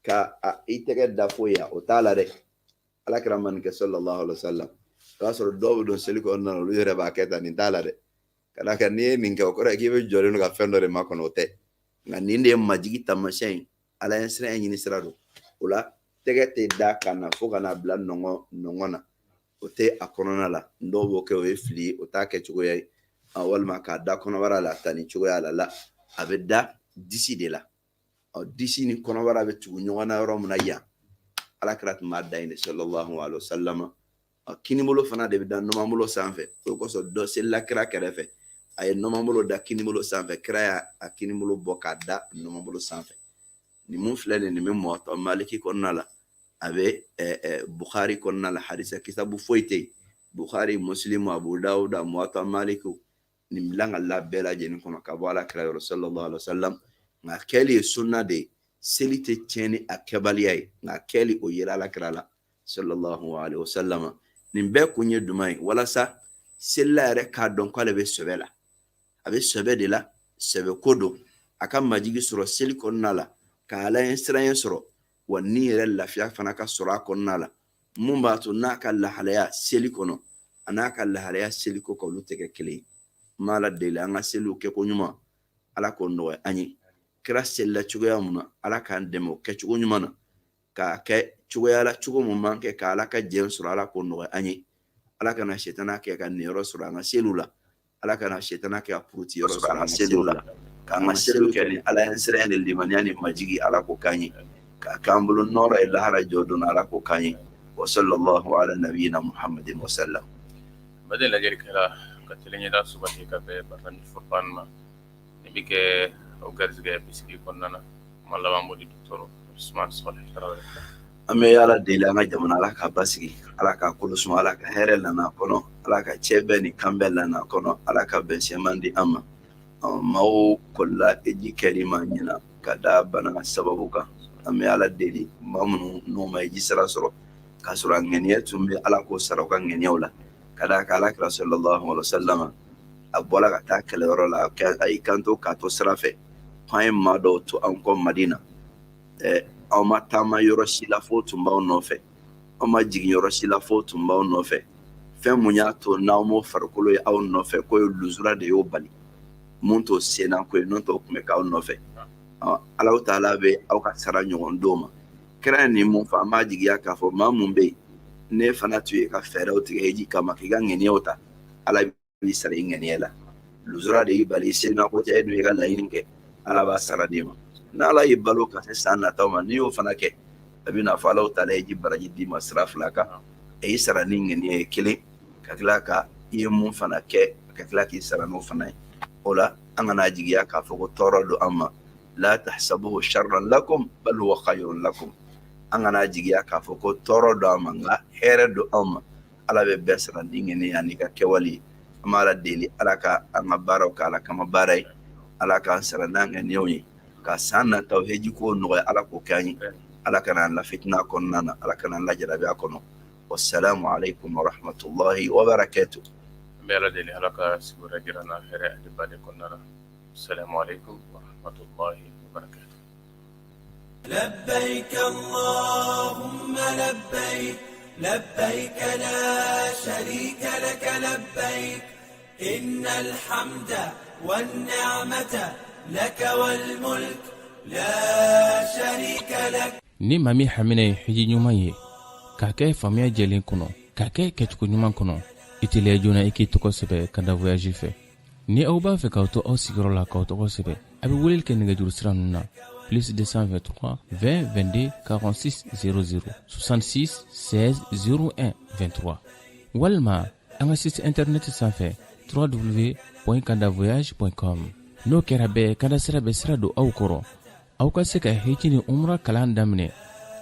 ka i tɛgɛ da foyi ya o t'a la dɛ ala kɛra man kɛ sallallahu alaihi wa sallam o y'a sɔrɔ dɔw bɛ don seli kɔnɔna na olu yɛrɛ b'a kɛ ta nin t'a la dɛ ka d'a kan n'i ye nin kɛ o kɔrɔ ye k'i bɛ jɔlen don ka fɛn dɔ de makɔnɔ o tɛ nka nin de ye majigi taamasiyɛn ye ala ye sira in ɲini sira don o la tɛgɛ tɛ da ka na fo ka na bila nɔngɔn na o tɛ a kɔnɔna la dɔw b'o kɛ o ye fili ye o t'a kɛ cogoya ye walima k'a da kɔnɔbara la ta ni cogoya la a bɛ da disi de la disi ni kɔnɔbara bɛ tugu ɲɔgɔn na yɔrɔ min na yan ala kɛra tun b'a da yen de sallallahu alaihi wa sallam kinibolo fana de bɛ da nɔnɔbolo sanfɛ o kosɔn dɔ selila kira kɛrɛfɛ a ye nɔnɔbolo da kinibolo sanfɛ kira y'a kinibolo bɔ k'a da nɔnɔbolo sanfɛ nin mun filɛ nin bɛ Muwatta Maliki kɔnɔna la a bɛ Bukhari kɔnɔna la hadisa kitabu foyi tɛ yen Bukhari Muslim Abu Dawuda Muwatta Maliki nin bila ka la bɛɛ lajɛlen kɔnɔ ka bɔ ala kira yɔrɔ sallallahu alaihi wa sallam nka kɛli ye sunna de ye seli tɛ tiɲɛ ni a kɛbaliya ye nka kɛli o yera ala kira la sallallahu alaihi wa sallam nin bɛɛ kun ye jumɛn ye walasa selila yɛrɛ k'a dɔn k'ale bɛ sɛbɛ la a bɛ sɛbɛ de la sɛbɛ ko don a ka majigi sɔrɔ seli kɔnɔna la ka ala ye sira sɔrɔ wa ni yɛrɛ lafiya fana ka sɔrɔ a kɔnɔna la mun b'a to n'a ka lahalaya seli kɔnɔ a n'a ka lahalaya seli ko ka olu tɛ kɛ kelen ye n b'a la deli an ka seliw kɛko ɲuman ala k'o nɔgɔya an ye kira selila cogoya mun na ala k'an dɛmɛ o kɛcogo ɲuman na k'a kɛ cogoya la cogo mun man kɛ ka ala ka jɛn sɔrɔ ala k'o nɔgɔya an ye ala kana sɛtana kɛ ka niyɔrɔ sɔrɔ an ka seliw la ala kana sɛtana kɛ ka puruti yɔrɔ sɔrɔ an ka seliw la k'an ka seliw kɛ ni ala ye sira ni limaniya ni majigi ala k'o k'an ye k'a k'an bolo nɔrɔ ye lahara jɔ don ala k'o k'an ye wa sallallahu ala nabiyina muhammadin wa sallam badal lajari kala ka telenya da subati ka be barani furqan ma ni bike o garzige biski konnana mallaba modi docteur Usman Saleh Traoré an bɛ ala deli an ka jamana ala ka basigi ala ka kolosuma ala ka hɛrɛ lana kɔnɔ ala ka cɛ bɛɛ ni kan bɛɛ lana kɔnɔ ala ka bɛnsɛman di an ma maaw kɔlila eji kɛli ma ɲina ka da bana sababu kan an bɛ ala deli maa minnu n'u ma eji sara sɔrɔ k'a sɔrɔ a ŋaniya tun bɛ ala k'o sara u ka ŋaniyaw la ka da ka ala kira sallallahu alaihi wasallam a bɔla ka taa kɛlɛyɔrɔ la a y'i kanto k'a to sira fɛ k'an ye maa dɔw to an kɔ madina aw ma taama yɔrɔ si la fo tun b'aw nɔfɛ aw ma jigin yɔrɔ si la fo tun b'aw nɔfɛ fɛn mun y'a to n'aw m'o farikolo ye aw nɔfɛ k'o ye luzura de y'o bali mun t'o senna ko ye n'o t'o tun bɛ k'aw nɔfɛ alaw taala bɛ aw ka sara ɲɔgɔn don ma kira ye nin mun fɔ an b'a jigiya k'a fɔ maa mun bɛ yen ne fana tun ye ka fɛɛrɛw tigɛ heji kama k'i ka ŋaniyaw ta ala b'i sara i ŋaniya la luzura de y'i bali senna ko tɛ e dun i ka laɲini kɛ ala b'a sara d'i ma n'ala y'i balo ka se san nataw ma n'i y'o fana kɛ a bɛna fɔ alaw taala heji baraji d'i ma sira fila kan e y'i sara ni ŋaniya ye kelen ka tila ka i ye mun fana kɛ ka tila k'i sara n'o fana ye o la an kana jigiya k'a fɔ ko tɔɔrɔ don an ma la tahsabuhu sharran lakum bal huwa khayrun lakum an kana jigiya k'a fɔ ko tɔɔrɔ don an ma nka hɛrɛ don an ma ala bɛ bɛɛ sara ni ŋaniya n'i ka kɛwale an b'a la deli ala ka an ka baaraw kɛ ala kama baara ye ala k'an sara n'an ŋaniyaw ye ka san nataw heji ko nɔgɔya ala k'o kɛ an ye ala kana an la fitina kɔnɔna na ala kana an la jarabi a kɔnɔ wassalamu alaikum warahmatullahi wabarakatuh n bɛ ala deli ala ka sigiyɔrɔ jira n'a hɛrɛ ani bade kɔnɔna na assalamu alaikum warahmatullahi wabarakatuh لبيك اللهم لبيك لبيك لا شريك لك لبيك إن الحمد والنعمة لك والملك لا شريك لك ni maa min hamina ye hiji ɲuman ye k'a kɛ faamuya jɛlen kɔnɔ k'a kɛ kɛcogo ɲuman kɔnɔ i teliya joona i k'i tɔgɔ sɛbɛ ka da voyage fɛ ni aw b'a fɛ k'aw to aw sigiyɔrɔ la k'aw tɔgɔ sɛbɛ a bɛ weleli kɛ nɛgɛjuru sira ninnu na plus 223 20 22 46 00 66 16 01 23 walima an ka site internet sanfɛ www.kandavoyage.com n'o kɛra bɛɛ kada sira bɛ sira don aw kɔrɔ aw ka se ka heji ni umra kalan daminɛ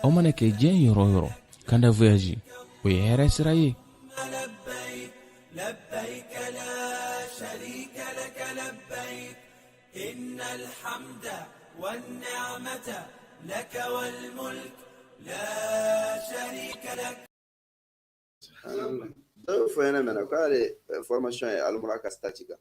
aw mana kɛ diɲɛ yɔrɔ yɔrɔ Kanda Voyage o ye hɛrɛ sira ye لبيك لا شريك لك لبيك إن الحمد والنعمة لك والملك لا شريك لك dɔw fɔ ɲɛna mɛna k'ale formation ye alumra ka statika